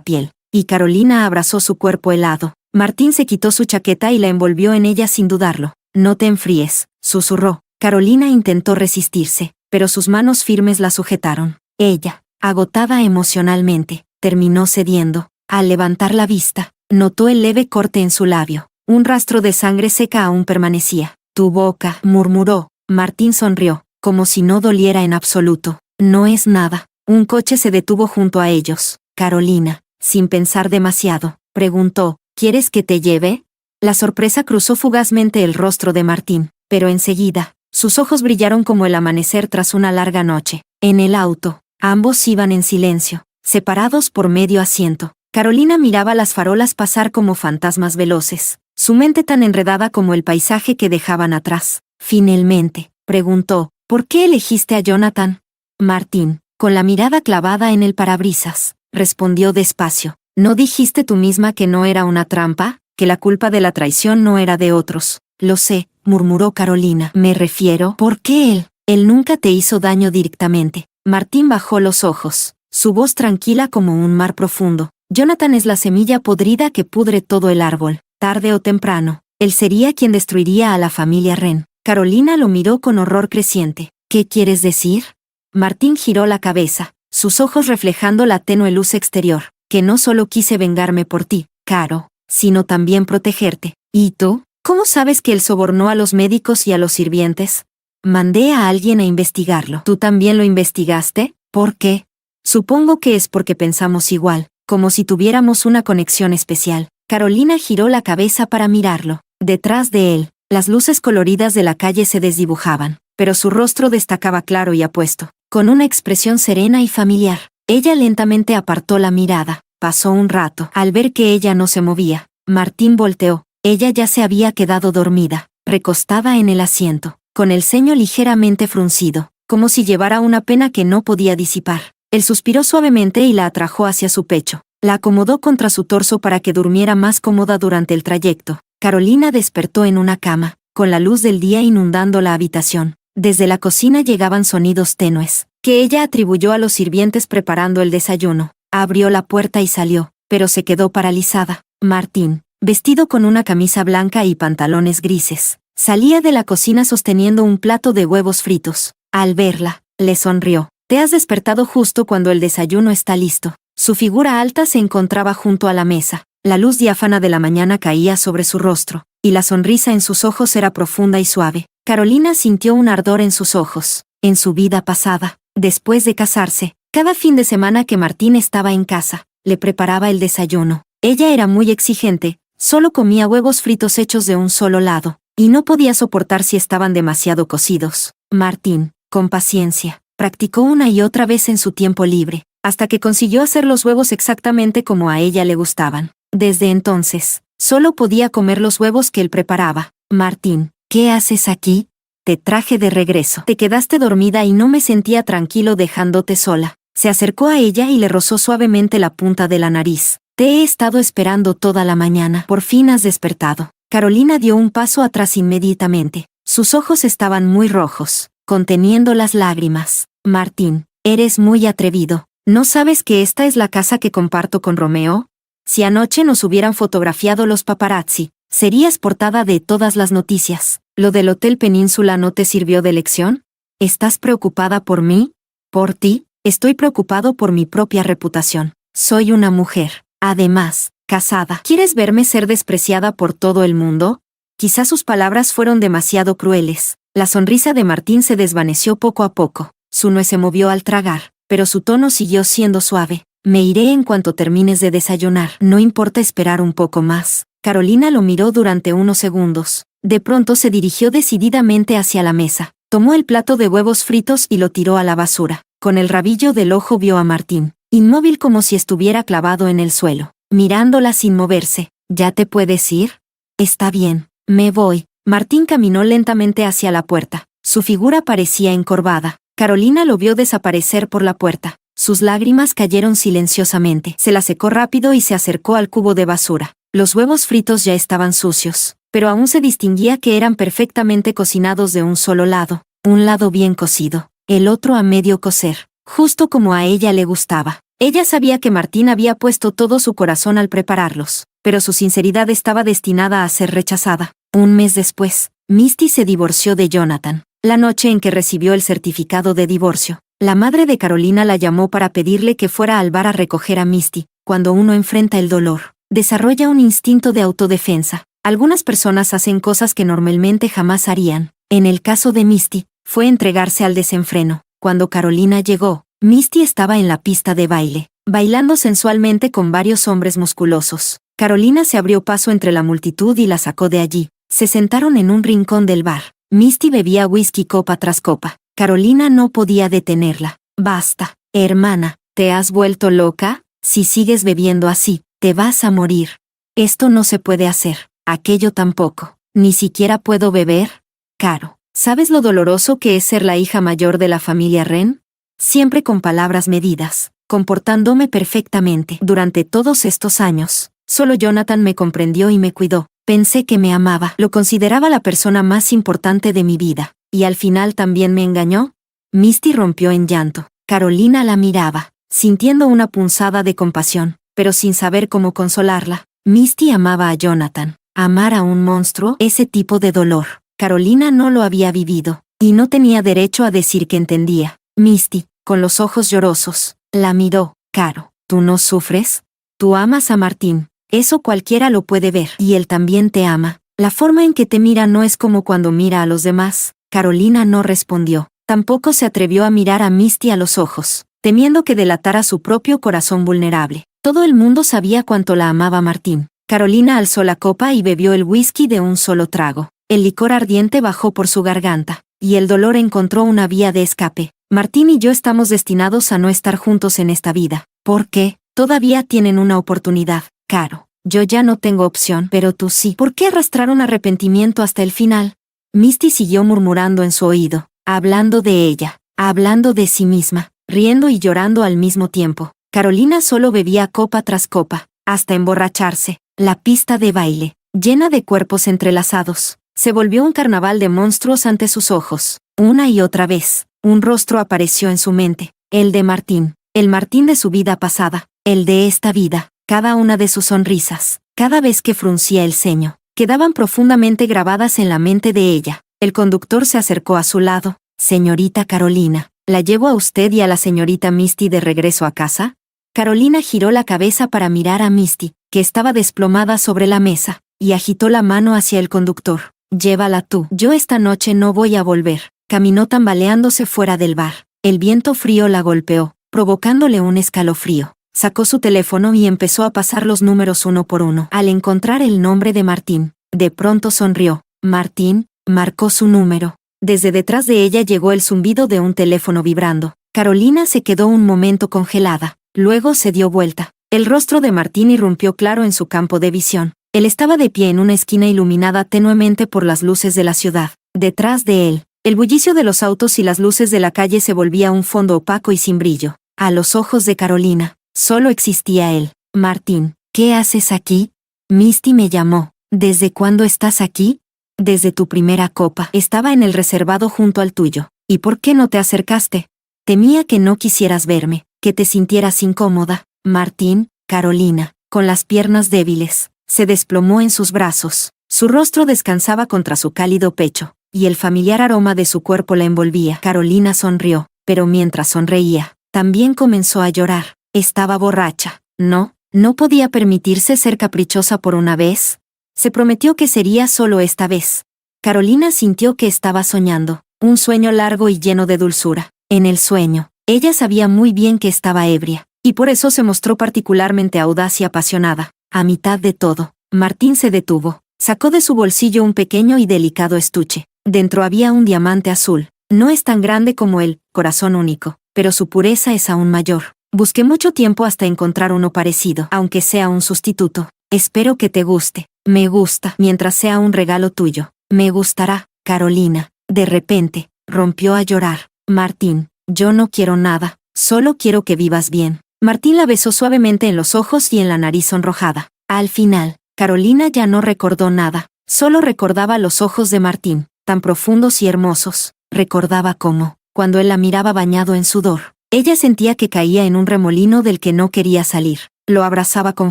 piel, y Carolina abrazó su cuerpo helado. Martín se quitó su chaqueta y la envolvió en ella sin dudarlo. No te enfríes, susurró. Carolina intentó resistirse, pero sus manos firmes la sujetaron. Ella, agotada emocionalmente, terminó cediendo. Al levantar la vista, notó el leve corte en su labio. Un rastro de sangre seca aún permanecía. Tu boca, murmuró. Martín sonrió, como si no doliera en absoluto. No es nada. Un coche se detuvo junto a ellos. Carolina, sin pensar demasiado, preguntó, ¿quieres que te lleve? La sorpresa cruzó fugazmente el rostro de Martín, pero enseguida, sus ojos brillaron como el amanecer tras una larga noche. En el auto, ambos iban en silencio, separados por medio asiento. Carolina miraba las farolas pasar como fantasmas veloces, su mente tan enredada como el paisaje que dejaban atrás. Finalmente, preguntó, ¿por qué elegiste a Jonathan? Martín, con la mirada clavada en el parabrisas, respondió despacio. ¿No dijiste tú misma que no era una trampa? Que la culpa de la traición no era de otros. Lo sé, murmuró Carolina. Me refiero, ¿por qué él? Él nunca te hizo daño directamente. Martín bajó los ojos, su voz tranquila como un mar profundo. Jonathan es la semilla podrida que pudre todo el árbol. Tarde o temprano, él sería quien destruiría a la familia Wren. Carolina lo miró con horror creciente. ¿Qué quieres decir? Martín giró la cabeza, sus ojos reflejando la tenue luz exterior. Que no solo quise vengarme por ti, Caro, sino también protegerte. ¿Y tú? ¿Cómo sabes que él sobornó a los médicos y a los sirvientes? Mandé a alguien a investigarlo. ¿Tú también lo investigaste? ¿Por qué? Supongo que es porque pensamos igual, como si tuviéramos una conexión especial. Carolina giró la cabeza para mirarlo. Detrás de él, las luces coloridas de la calle se desdibujaban, pero su rostro destacaba claro y apuesto, con una expresión serena y familiar. Ella lentamente apartó la mirada. Pasó un rato. Al ver que ella no se movía, Martín volteó. Ella ya se había quedado dormida, recostada en el asiento, con el ceño ligeramente fruncido, como si llevara una pena que no podía disipar. Él suspiró suavemente y la atrajo hacia su pecho. La acomodó contra su torso para que durmiera más cómoda durante el trayecto. Carolina despertó en una cama, con la luz del día inundando la habitación. Desde la cocina llegaban sonidos tenues, que ella atribuyó a los sirvientes preparando el desayuno. Abrió la puerta y salió, pero se quedó paralizada. Martín, vestido con una camisa blanca y pantalones grises, salía de la cocina sosteniendo un plato de huevos fritos. Al verla, le sonrió. Te has despertado justo cuando el desayuno está listo. Su figura alta se encontraba junto a la mesa. La luz diáfana de la mañana caía sobre su rostro, y la sonrisa en sus ojos era profunda y suave. Carolina sintió un ardor en sus ojos. En su vida pasada, después de casarse, cada fin de semana que Martín estaba en casa, le preparaba el desayuno. Ella era muy exigente, solo comía huevos fritos hechos de un solo lado, y no podía soportar si estaban demasiado cocidos. Martín, con paciencia, practicó una y otra vez en su tiempo libre, hasta que consiguió hacer los huevos exactamente como a ella le gustaban. Desde entonces, solo podía comer los huevos que él preparaba. Martín, ¿qué haces aquí? Te traje de regreso. Te quedaste dormida y no me sentía tranquilo dejándote sola. Se acercó a ella y le rozó suavemente la punta de la nariz. Te he estado esperando toda la mañana. Por fin has despertado. Carolina dio un paso atrás inmediatamente. Sus ojos estaban muy rojos, conteniendo las lágrimas. Martín, eres muy atrevido. ¿No sabes que esta es la casa que comparto con Romeo? Si anoche nos hubieran fotografiado los paparazzi, serías portada de todas las noticias. ¿Lo del Hotel Península no te sirvió de lección? ¿Estás preocupada por mí? ¿Por ti? Estoy preocupado por mi propia reputación. Soy una mujer. Además, casada. ¿Quieres verme ser despreciada por todo el mundo? Quizás sus palabras fueron demasiado crueles. La sonrisa de Martín se desvaneció poco a poco. Su nuez se movió al tragar, pero su tono siguió siendo suave. Me iré en cuanto termines de desayunar. ¿No importa esperar un poco más? Carolina lo miró durante unos segundos. De pronto se dirigió decididamente hacia la mesa. Tomó el plato de huevos fritos y lo tiró a la basura. Con el rabillo del ojo vio a Martín, inmóvil como si estuviera clavado en el suelo, mirándola sin moverse. ¿Ya te puedes ir? Está bien, me voy. Martín caminó lentamente hacia la puerta. Su figura parecía encorvada. Carolina lo vio desaparecer por la puerta. Sus lágrimas cayeron silenciosamente. Se la secó rápido y se acercó al cubo de basura. Los huevos fritos ya estaban sucios, pero aún se distinguía que eran perfectamente cocinados de un solo lado, un lado bien cocido, el otro a medio cocer, justo como a ella le gustaba. Ella sabía que Martín había puesto todo su corazón al prepararlos, pero su sinceridad estaba destinada a ser rechazada. Un mes después, Misty se divorció de Jonathan. La noche en que recibió el certificado de divorcio, la madre de Carolina la llamó para pedirle que fuera al bar a recoger a Misty. Cuando uno enfrenta el dolor, desarrolla un instinto de autodefensa. Algunas personas hacen cosas que normalmente jamás harían. En el caso de Misty, fue entregarse al desenfreno. Cuando Carolina llegó, Misty estaba en la pista de baile, bailando sensualmente con varios hombres musculosos. Carolina se abrió paso entre la multitud y la sacó de allí. Se sentaron en un rincón del bar. Misty bebía whisky copa tras copa. Carolina no podía detenerla. Basta, hermana, ¿te has vuelto loca? Si sigues bebiendo así, te vas a morir. Esto no se puede hacer. Aquello tampoco. Ni siquiera puedo beber. Caro, ¿sabes lo doloroso que es ser la hija mayor de la familia Wren? Siempre con palabras medidas, comportándome perfectamente. Durante todos estos años, solo Jonathan me comprendió y me cuidó. Pensé que me amaba. Lo consideraba la persona más importante de mi vida. ¿Y al final también me engañó? Misty rompió en llanto. Carolina la miraba, sintiendo una punzada de compasión, pero sin saber cómo consolarla. Misty amaba a Jonathan. Amar a un monstruo, ese tipo de dolor. Carolina no lo había vivido, y no tenía derecho a decir que entendía. Misty, con los ojos llorosos, la miró. Caro, ¿tú no sufres? Tú amas a Martín. Eso cualquiera lo puede ver. Y él también te ama. La forma en que te mira no es como cuando mira a los demás. Carolina no respondió. Tampoco se atrevió a mirar a Misty a los ojos, temiendo que delatara su propio corazón vulnerable. Todo el mundo sabía cuánto la amaba Martín. Carolina alzó la copa y bebió el whisky de un solo trago. El licor ardiente bajó por su garganta, y el dolor encontró una vía de escape. Martín y yo estamos destinados a no estar juntos en esta vida. ¿Por qué? Todavía tienen una oportunidad. Caro, yo ya no tengo opción, pero tú sí. ¿Por qué arrastrar un arrepentimiento hasta el final? Misty siguió murmurando en su oído, hablando de ella, hablando de sí misma, riendo y llorando al mismo tiempo. Carolina solo bebía copa tras copa, hasta emborracharse. La pista de baile, llena de cuerpos entrelazados, se volvió un carnaval de monstruos ante sus ojos. Una y otra vez, un rostro apareció en su mente, el de Martín, el Martín de su vida pasada, el de esta vida. Cada una de sus sonrisas, cada vez que fruncía el ceño, quedaban profundamente grabadas en la mente de ella. El conductor se acercó a su lado. Señorita Carolina, ¿la llevo a usted y a la señorita Misty de regreso a casa? Carolina giró la cabeza para mirar a Misty, que estaba desplomada sobre la mesa, y agitó la mano hacia el conductor. Llévala tú. Yo esta noche no voy a volver. Caminó tambaleándose fuera del bar. El viento frío la golpeó, provocándole un escalofrío. Sacó su teléfono y empezó a pasar los números uno por uno. Al encontrar el nombre de Martín, de pronto sonrió. Martín, marcó su número. Desde detrás de ella llegó el zumbido de un teléfono vibrando. Carolina se quedó un momento congelada. Luego se dio vuelta. El rostro de Martín irrumpió claro en su campo de visión. Él estaba de pie en una esquina iluminada tenuemente por las luces de la ciudad. Detrás de él, el bullicio de los autos y las luces de la calle se volvía un fondo opaco y sin brillo. A los ojos de Carolina, solo existía él. Martín, ¿qué haces aquí? Misty me llamó. ¿Desde cuándo estás aquí? Desde tu primera copa. Estaba en el reservado junto al tuyo. ¿Y por qué no te acercaste? Temía que no quisieras verme, que te sintieras incómoda. Martín, Carolina, con las piernas débiles, se desplomó en sus brazos. Su rostro descansaba contra su cálido pecho, y el familiar aroma de su cuerpo la envolvía. Carolina sonrió, pero mientras sonreía, también comenzó a llorar. Estaba borracha. No podía permitirse ser caprichosa por una vez. Se prometió que sería solo esta vez. Carolina sintió que estaba soñando, un sueño largo y lleno de dulzura. En el sueño, ella sabía muy bien que estaba ebria, y por eso se mostró particularmente audaz y apasionada. A mitad de todo, Martín se detuvo. Sacó de su bolsillo un pequeño y delicado estuche. Dentro había un diamante azul. No es tan grande como el corazón único, pero su pureza es aún mayor. Busqué mucho tiempo hasta encontrar uno parecido, aunque sea un sustituto. Espero que te guste. Me gusta, mientras sea un regalo tuyo. Me gustará. Carolina, de repente, rompió a llorar. Martín, yo no quiero nada, solo quiero que vivas bien. Martín la besó suavemente en los ojos y en la nariz sonrojada. Al final, Carolina ya no recordó nada, solo recordaba los ojos de Martín, tan profundos y hermosos. Recordaba cómo, cuando él la miraba bañado en sudor, ella sentía que caía en un remolino del que no quería salir. Lo abrazaba con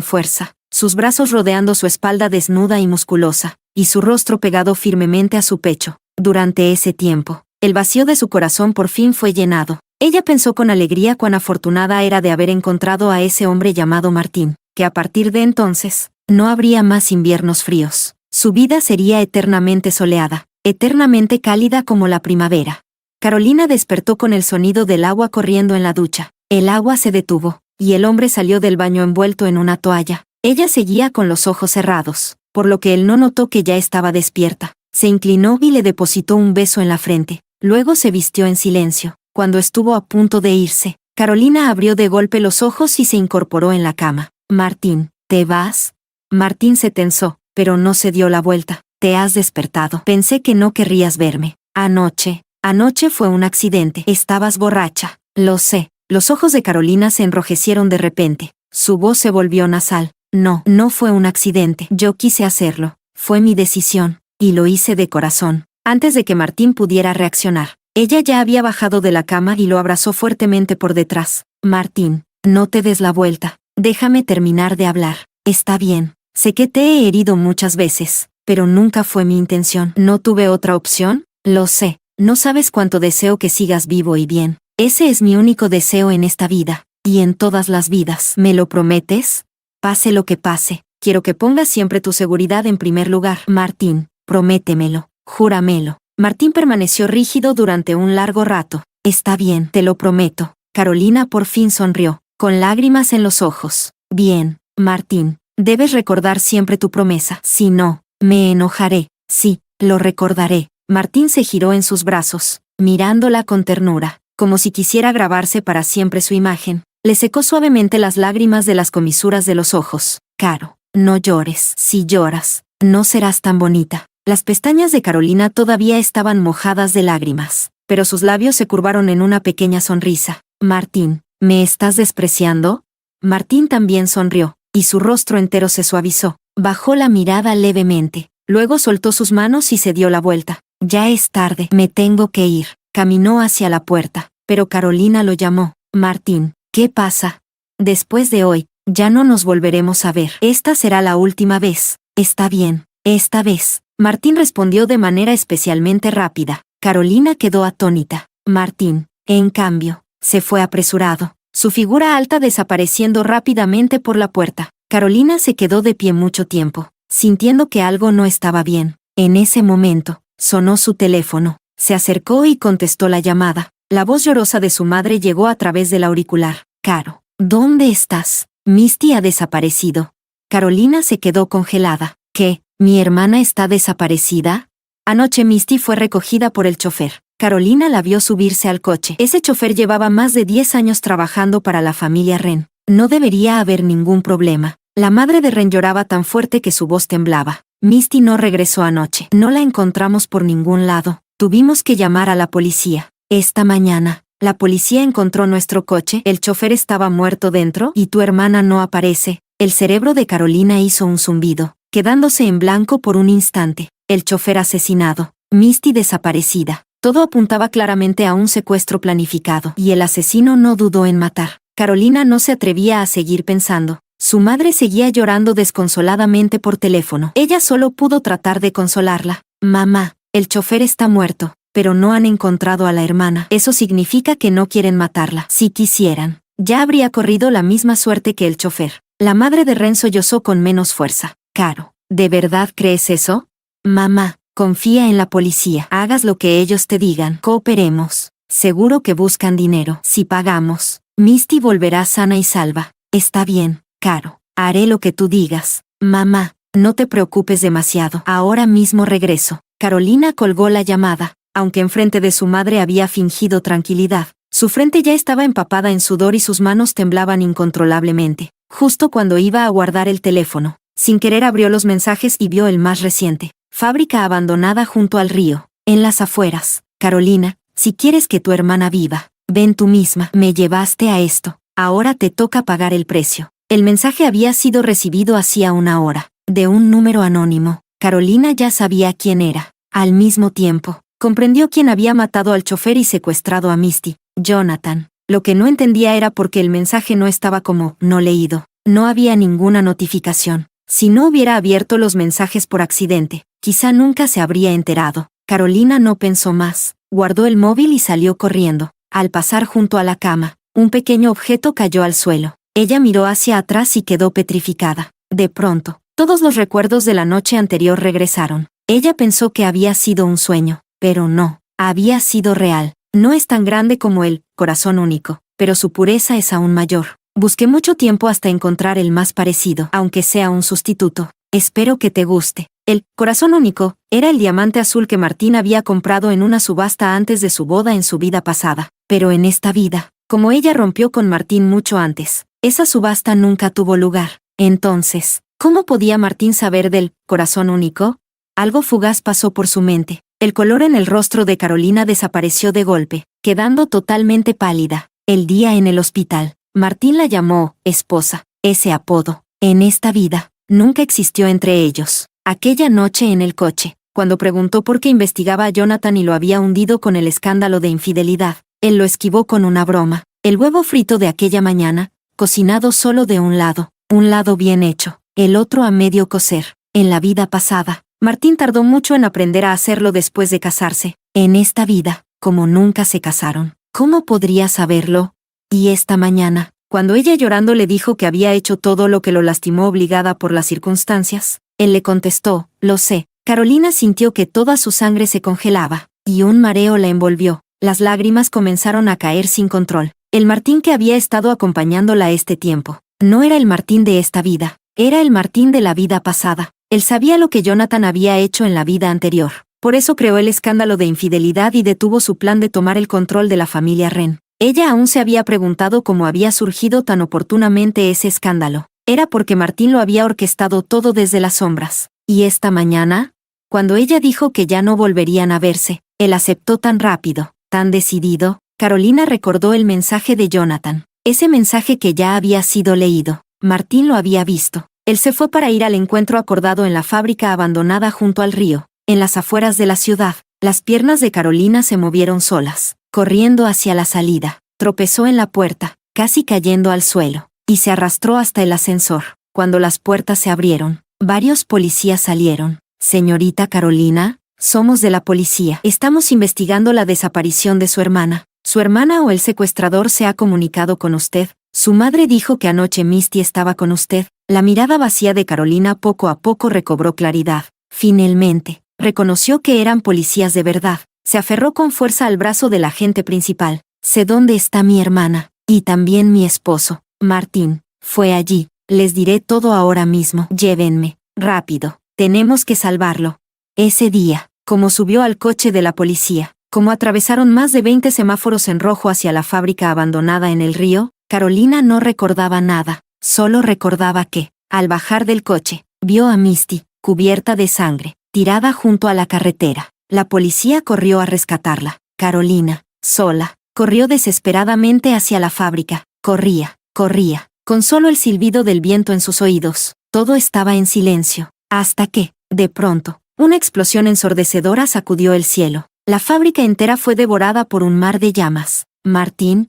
fuerza, sus brazos rodeando su espalda desnuda y musculosa, y su rostro pegado firmemente a su pecho. Durante ese tiempo, el vacío de su corazón por fin fue llenado. Ella pensó con alegría cuán afortunada era de haber encontrado a ese hombre llamado Martín, que a partir de entonces, no habría más inviernos fríos. Su vida sería eternamente soleada, eternamente cálida como la primavera. Carolina despertó con el sonido del agua corriendo en la ducha. El agua se detuvo, y el hombre salió del baño envuelto en una toalla. Ella seguía con los ojos cerrados, por lo que él no notó que ya estaba despierta. Se inclinó y le depositó un beso en la frente. Luego se vistió en silencio. Cuando estuvo a punto de irse, Carolina abrió de golpe los ojos y se incorporó en la cama. Martín, ¿te vas? Martín se tensó, pero no se dio la vuelta. Te has despertado. Pensé que no querrías verme. Anoche fue un accidente. Estabas borracha. Lo sé. Los ojos de Carolina se enrojecieron de repente. Su voz se volvió nasal. No fue un accidente. Yo quise hacerlo. Fue mi decisión. Y lo hice de corazón. Antes de que Martín pudiera reaccionar, ella ya había bajado de la cama y lo abrazó fuertemente por detrás. Martín, no te des la vuelta. Déjame terminar de hablar. Está bien. Sé que te he herido muchas veces, pero nunca fue mi intención. ¿No tuve otra opción? Lo sé. No sabes cuánto deseo que sigas vivo y bien. Ese es mi único deseo en esta vida, y en todas las vidas. ¿Me lo prometes? Pase lo que pase, quiero que pongas siempre tu seguridad en primer lugar. Martín, prométemelo, júramelo. Martín permaneció rígido durante un largo rato. Está bien, te lo prometo. Carolina por fin sonrió, con lágrimas en los ojos. Bien, Martín, debes recordar siempre tu promesa. Si no, me enojaré. Sí, lo recordaré. Martín se giró en sus brazos, mirándola con ternura, como si quisiera grabarse para siempre su imagen. Le secó suavemente las lágrimas de las comisuras de los ojos. Caro, no llores. Si lloras, no serás tan bonita. Las pestañas de Carolina todavía estaban mojadas de lágrimas, pero sus labios se curvaron en una pequeña sonrisa. Martín, ¿me estás despreciando? Martín también sonrió, y su rostro entero se suavizó. Bajó la mirada levemente, luego soltó sus manos y se dio la vuelta. Ya es tarde, me tengo que ir. Caminó hacia la puerta, pero Carolina lo llamó. Martín, ¿qué pasa? Después de hoy, ya no nos volveremos a ver. Esta será la última vez. Está bien, esta vez. Martín respondió de manera especialmente rápida. Carolina quedó atónita. Martín, en cambio, se fue apresurado, su figura alta desapareciendo rápidamente por la puerta. Carolina se quedó de pie mucho tiempo, sintiendo que algo no estaba bien. En ese momento, sonó su teléfono. Se acercó y contestó la llamada. La voz llorosa de su madre llegó a través del auricular. Caro, ¿dónde estás? Misty ha desaparecido. Carolina se quedó congelada. ¿Qué? ¿Mi hermana está desaparecida? Anoche Misty fue recogida por el chofer. Carolina la vio subirse al coche. Ese chofer llevaba más de 10 años trabajando para la familia Ren. No debería haber ningún problema. La madre de Ren lloraba tan fuerte que su voz temblaba. Misty no regresó anoche. No la encontramos por ningún lado. Tuvimos que llamar a la policía. Esta mañana, la policía encontró nuestro coche. El chofer estaba muerto dentro y tu hermana no aparece. El cerebro de Carolina hizo un zumbido, quedándose en blanco por un instante. El chofer asesinado. Misty desaparecida. Todo apuntaba claramente a un secuestro planificado, y el asesino no dudó en matar. Carolina no se atrevía a seguir pensando. Su madre seguía llorando desconsoladamente por teléfono. Ella solo pudo tratar de consolarla. Mamá, el chofer está muerto, pero no han encontrado a la hermana. Eso significa que no quieren matarla. Si quisieran, ya habría corrido la misma suerte que el chofer. La madre de Ren sollozó con menos fuerza. Caro, ¿de verdad crees eso? Mamá, confía en la policía. Hagas lo que ellos te digan. Cooperemos. Seguro que buscan dinero. Si pagamos, Misty volverá sana y salva. Está bien, Caro. Haré lo que tú digas. Mamá, no te preocupes demasiado. Ahora mismo regreso. Carolina colgó la llamada. Aunque enfrente de su madre había fingido tranquilidad, su frente ya estaba empapada en sudor y sus manos temblaban incontrolablemente. Justo cuando iba a guardar el teléfono, sin querer abrió los mensajes y vio el más reciente. Fábrica abandonada junto al río. En las afueras. Carolina, si quieres que tu hermana viva, ven tú misma. Me llevaste a esto. Ahora te toca pagar el precio. El mensaje había sido recibido hacía una hora, de un número anónimo. Carolina ya sabía quién era. Al mismo tiempo, comprendió quién había matado al chofer y secuestrado a Misty. Jonathan. Lo que no entendía era por qué el mensaje no estaba como no leído. No había ninguna notificación. Si no hubiera abierto los mensajes por accidente, quizá nunca se habría enterado. Carolina no pensó más. Guardó el móvil y salió corriendo. Al pasar junto a la cama, un pequeño objeto cayó al suelo. Ella miró hacia atrás y quedó petrificada. De pronto, todos los recuerdos de la noche anterior regresaron. Ella pensó que había sido un sueño, pero no, había sido real. No es tan grande como el corazón único, pero su pureza es aún mayor. Busqué mucho tiempo hasta encontrar el más parecido, aunque sea un sustituto. Espero que te guste. El corazón único era el diamante azul que Martín había comprado en una subasta antes de su boda en su vida pasada. Pero en esta vida, como ella rompió con Martín mucho antes, esa subasta nunca tuvo lugar. Entonces, ¿cómo podía Martín saber del corazón único? Algo fugaz pasó por su mente. El color en el rostro de Carolina desapareció de golpe, quedando totalmente pálida. El día en el hospital, Martín la llamó esposa. Ese apodo, en esta vida, nunca existió entre ellos. Aquella noche en el coche, cuando preguntó por qué investigaba a Jonathan y lo había hundido con el escándalo de infidelidad, él lo esquivó con una broma. El huevo frito de aquella mañana, cocinado solo de un lado bien hecho, el otro a medio cocer. En la vida pasada, Martín tardó mucho en aprender a hacerlo después de casarse. En esta vida, como nunca se casaron, ¿cómo podría saberlo? Y esta mañana, cuando ella llorando le dijo que había hecho todo lo que lo lastimó obligada por las circunstancias, él le contestó, lo sé. Carolina sintió que toda su sangre se congelaba, y un mareo la envolvió. Las lágrimas comenzaron a caer sin control. El Martín que había estado acompañándola este tiempo, no era el Martín de esta vida, era el Martín de la vida pasada. Él sabía lo que Jonathan había hecho en la vida anterior. Por eso creó el escándalo de infidelidad y detuvo su plan de tomar el control de la familia Ren. Ella aún se había preguntado cómo había surgido tan oportunamente ese escándalo. Era porque Martín lo había orquestado todo desde las sombras. Y esta mañana, cuando ella dijo que ya no volverían a verse, él aceptó tan rápido, tan decidido. Carolina recordó el mensaje de Jonathan. Ese mensaje que ya había sido leído. Martín lo había visto. Él se fue para ir al encuentro acordado en la fábrica abandonada junto al río, en las afueras de la ciudad. Las piernas de Carolina se movieron solas, corriendo hacia la salida. Tropezó en la puerta, casi cayendo al suelo, y se arrastró hasta el ascensor. Cuando las puertas se abrieron, varios policías salieron. Señorita Carolina, somos de la policía. Estamos investigando la desaparición de su hermana. ¿Su hermana o el secuestrador se ha comunicado con usted? Su madre dijo que anoche Misty estaba con usted. La mirada vacía de Carolina poco a poco recobró claridad. Finalmente, reconoció que eran policías de verdad. Se aferró con fuerza al brazo del agente principal. Sé dónde está mi hermana, y también mi esposo, Martín. Fue allí. Les diré todo ahora mismo. Llévenme, rápido. Tenemos que salvarlo. Ese día, como subió al coche de la policía, como atravesaron más de 20 semáforos en rojo hacia la fábrica abandonada en el río, Carolina no recordaba nada. Solo recordaba que, al bajar del coche, vio a Misty, cubierta de sangre, tirada junto a la carretera. La policía corrió a rescatarla. Carolina, sola, corrió desesperadamente hacia la fábrica. Corría, con solo el silbido del viento en sus oídos. Todo estaba en silencio, hasta que, de pronto, una explosión ensordecedora sacudió el cielo. La fábrica entera fue devorada por un mar de llamas. Martín,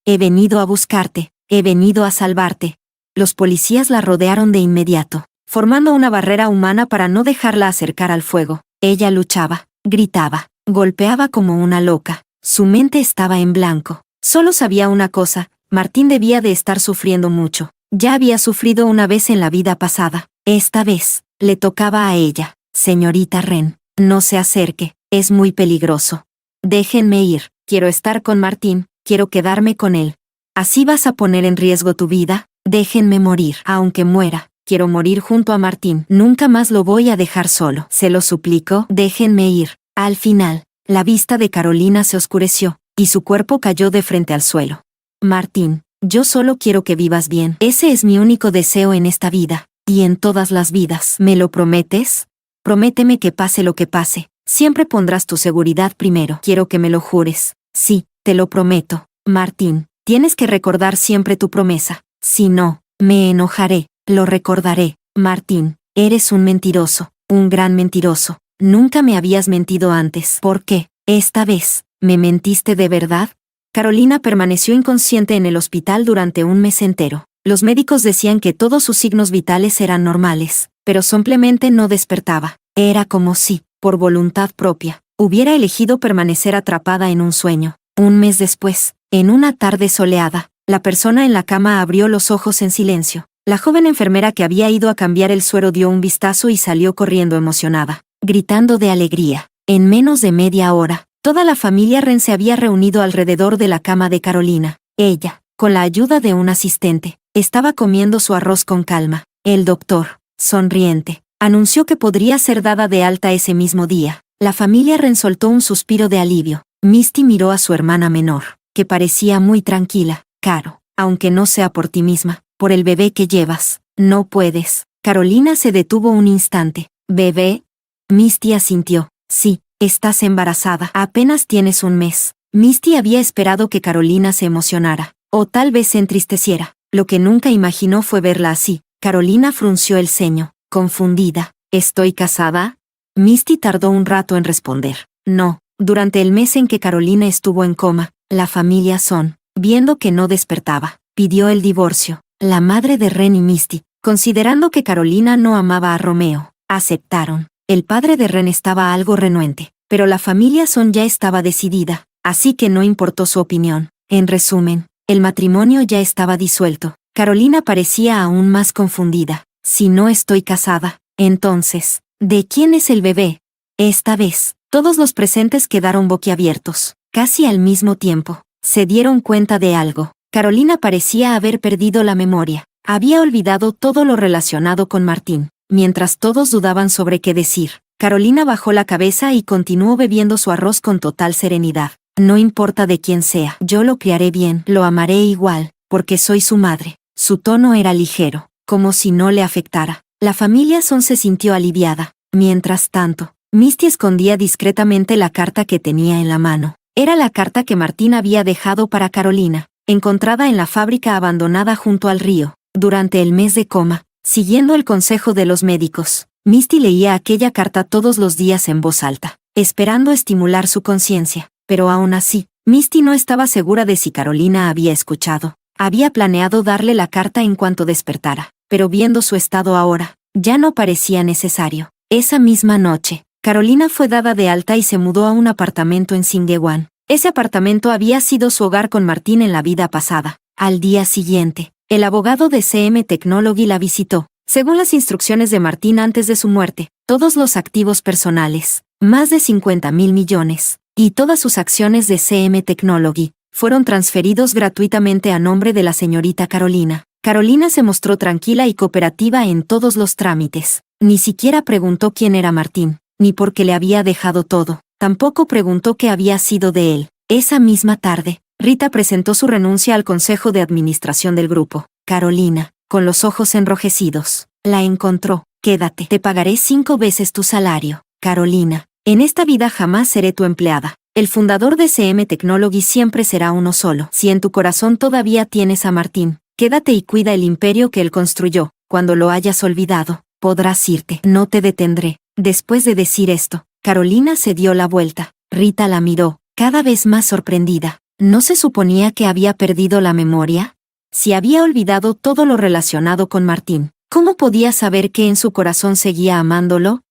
he venido a buscarte, he venido a salvarte. Los policías la rodearon de inmediato, formando una barrera humana para no dejarla acercar al fuego. Ella luchaba, gritaba, golpeaba como una loca. Su mente estaba en blanco. Solo sabía una cosa: Martín debía de estar sufriendo mucho. Ya había sufrido una vez en la vida pasada. Esta vez, le tocaba a ella. Señorita Wren, no se acerque, es muy peligroso. Déjenme ir, quiero estar con Martín, quiero quedarme con él. ¿Así vas a poner en riesgo tu vida? Déjenme morir, aunque muera. Quiero morir junto a Martín. Nunca más lo voy a dejar solo. Se lo suplico, déjenme ir. Al final, la vista de Carolina se oscureció, y su cuerpo cayó de frente al suelo. Martín, yo solo quiero que vivas bien. Ese es mi único deseo en esta vida, y en todas las vidas. ¿Me lo prometes? Prométeme que pase lo que pase, siempre pondrás tu seguridad primero. Quiero que me lo jures. Sí, te lo prometo. Martín, tienes que recordar siempre tu promesa. Si no, me enojaré. Lo recordaré. Martín, eres un mentiroso, un gran mentiroso. Nunca me habías mentido antes. ¿Por qué? Esta vez, ¿me mentiste de verdad? Carolina permaneció inconsciente en el hospital durante un mes entero. Los médicos decían que todos sus signos vitales eran normales, pero simplemente no despertaba. Era como si, por voluntad propia, hubiera elegido permanecer atrapada en un sueño. Un mes después, en una tarde soleada, la persona en la cama abrió los ojos en silencio. La joven enfermera que había ido a cambiar el suero dio un vistazo y salió corriendo emocionada, gritando de alegría. En menos de media hora, toda la familia Wren se había reunido alrededor de la cama de Carolina. Ella, con la ayuda de un asistente, estaba comiendo su arroz con calma. El doctor, sonriente, anunció que podría ser dada de alta ese mismo día. La familia Wren soltó un suspiro de alivio. Misty miró a su hermana menor, que parecía muy tranquila. Caro, aunque no sea por ti misma, por el bebé que llevas, no puedes. Carolina se detuvo un instante. ¿Bebé? Misty asintió. Sí, estás embarazada. Apenas tienes un mes. Misty había esperado que Carolina se emocionara, o tal vez se entristeciera. Lo que nunca imaginó fue verla así. Carolina frunció el ceño, confundida. ¿Estoy casada? Misty tardó un rato en responder. No. Durante el mes en que Carolina estuvo en coma, la familia Son, viendo que no despertaba, pidió el divorcio. La madre de Wren y Misty, considerando que Carolina no amaba a Romeo, aceptaron. El padre de Wren estaba algo renuente, pero la familia Son ya estaba decidida, así que no importó su opinión. En resumen, el matrimonio ya estaba disuelto. Carolina parecía aún más confundida. Si no estoy casada, entonces, ¿de quién es el bebé? Esta vez, todos los presentes quedaron boquiabiertos. Casi al mismo tiempo, se dieron cuenta de algo. Carolina parecía haber perdido la memoria. Había olvidado todo lo relacionado con Martín. Mientras todos dudaban sobre qué decir, Carolina bajó la cabeza y continuó bebiendo su arroz con total serenidad. No importa de quién sea, yo lo criaré bien, lo amaré igual, porque soy su madre. Su tono era ligero, como si no le afectara. La familia Son se sintió aliviada. Mientras tanto, Misty escondía discretamente la carta que tenía en la mano. Era la carta que Martín había dejado para Carolina, encontrada en la fábrica abandonada junto al río. Durante el mes de coma, siguiendo el consejo de los médicos, Misty leía aquella carta todos los días en voz alta, esperando estimular su conciencia. Pero aún así, Misty no estaba segura de si Carolina había escuchado. Había planeado darle la carta en cuanto despertara, pero viendo su estado ahora, ya no parecía necesario. Esa misma noche, Carolina fue dada de alta y se mudó a un apartamento en Singewan. Ese apartamento había sido su hogar con Martín en la vida pasada. Al día siguiente, el abogado de CM Technology la visitó. Según las instrucciones de Martín antes de su muerte, todos los activos personales, más de 50,000 millones, y todas sus acciones de CM Technology, fueron transferidos gratuitamente a nombre de la señorita Carolina. Carolina se mostró tranquila y cooperativa en todos los trámites. Ni siquiera preguntó quién era Martín, ni por qué le había dejado todo. Tampoco preguntó qué había sido de él. Esa misma tarde, Rita presentó su renuncia al consejo de administración del grupo. Carolina, con los ojos enrojecidos, la encontró. Quédate, te pagaré 5 veces tu salario. Carolina, en esta vida jamás seré tu empleada. El fundador de CM Technology siempre será uno solo. Si en tu corazón todavía tienes a Martín, quédate y cuida el imperio que él construyó. Cuando lo hayas olvidado, podrás irte. No te detendré. Después de decir esto, Carolina se dio la vuelta. Rita la miró, cada vez más sorprendida. ¿No se suponía que había perdido la memoria? Si había olvidado todo lo relacionado con Martín, ¿cómo podía saber que en su corazón seguía amándolo?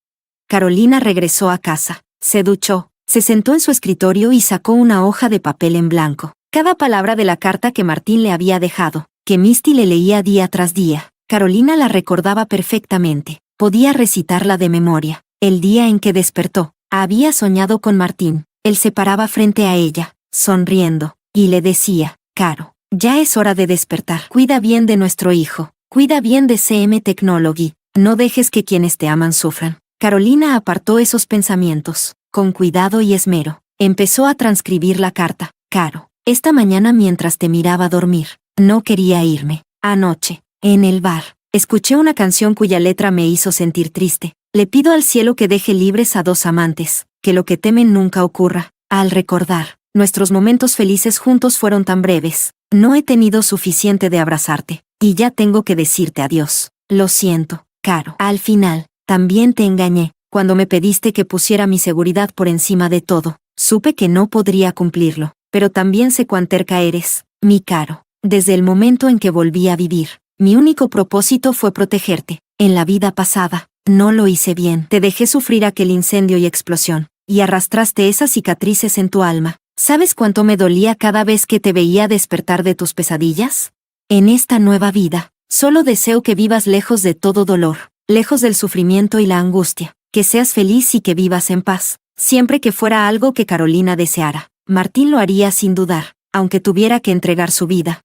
Carolina regresó a casa, se duchó, se sentó en su escritorio y sacó una hoja de papel en blanco. Cada palabra de la carta que Martín le había dejado, que Misty le leía día tras día, Carolina la recordaba perfectamente. Podía recitarla de memoria. El día en que despertó, había soñado con Martín. Él se paraba frente a ella, sonriendo, y le decía: Caro, ya es hora de despertar. Cuida bien de nuestro hijo. Cuida bien de CM Technology. No dejes que quienes te aman sufran. Carolina apartó esos pensamientos. Con cuidado y esmero, empezó a transcribir la carta. Caro, esta mañana mientras te miraba dormir, no quería irme. Anoche, en el bar, escuché una canción cuya letra me hizo sentir triste. Le pido al cielo que deje libres a dos amantes, que lo que temen nunca ocurra. Al recordar, nuestros momentos felices juntos fueron tan breves. No he tenido suficiente de abrazarte, y ya tengo que decirte adiós. Lo siento, Caro. Al final, también te engañé. Cuando me pediste que pusiera mi seguridad por encima de todo, supe que no podría cumplirlo, pero también sé cuán terca eres, mi Caro. Desde el momento en que volví a vivir, mi único propósito fue protegerte. En la vida pasada, no lo hice bien. Te dejé sufrir aquel incendio y explosión, y arrastraste esas cicatrices en tu alma. ¿Sabes cuánto me dolía cada vez que te veía despertar de tus pesadillas? En esta nueva vida, solo deseo que vivas lejos de todo dolor, lejos del sufrimiento y la angustia. Que seas feliz y que vivas en paz. Siempre que fuera algo que Carolina deseara, Martín lo haría sin dudar, aunque tuviera que entregar su vida.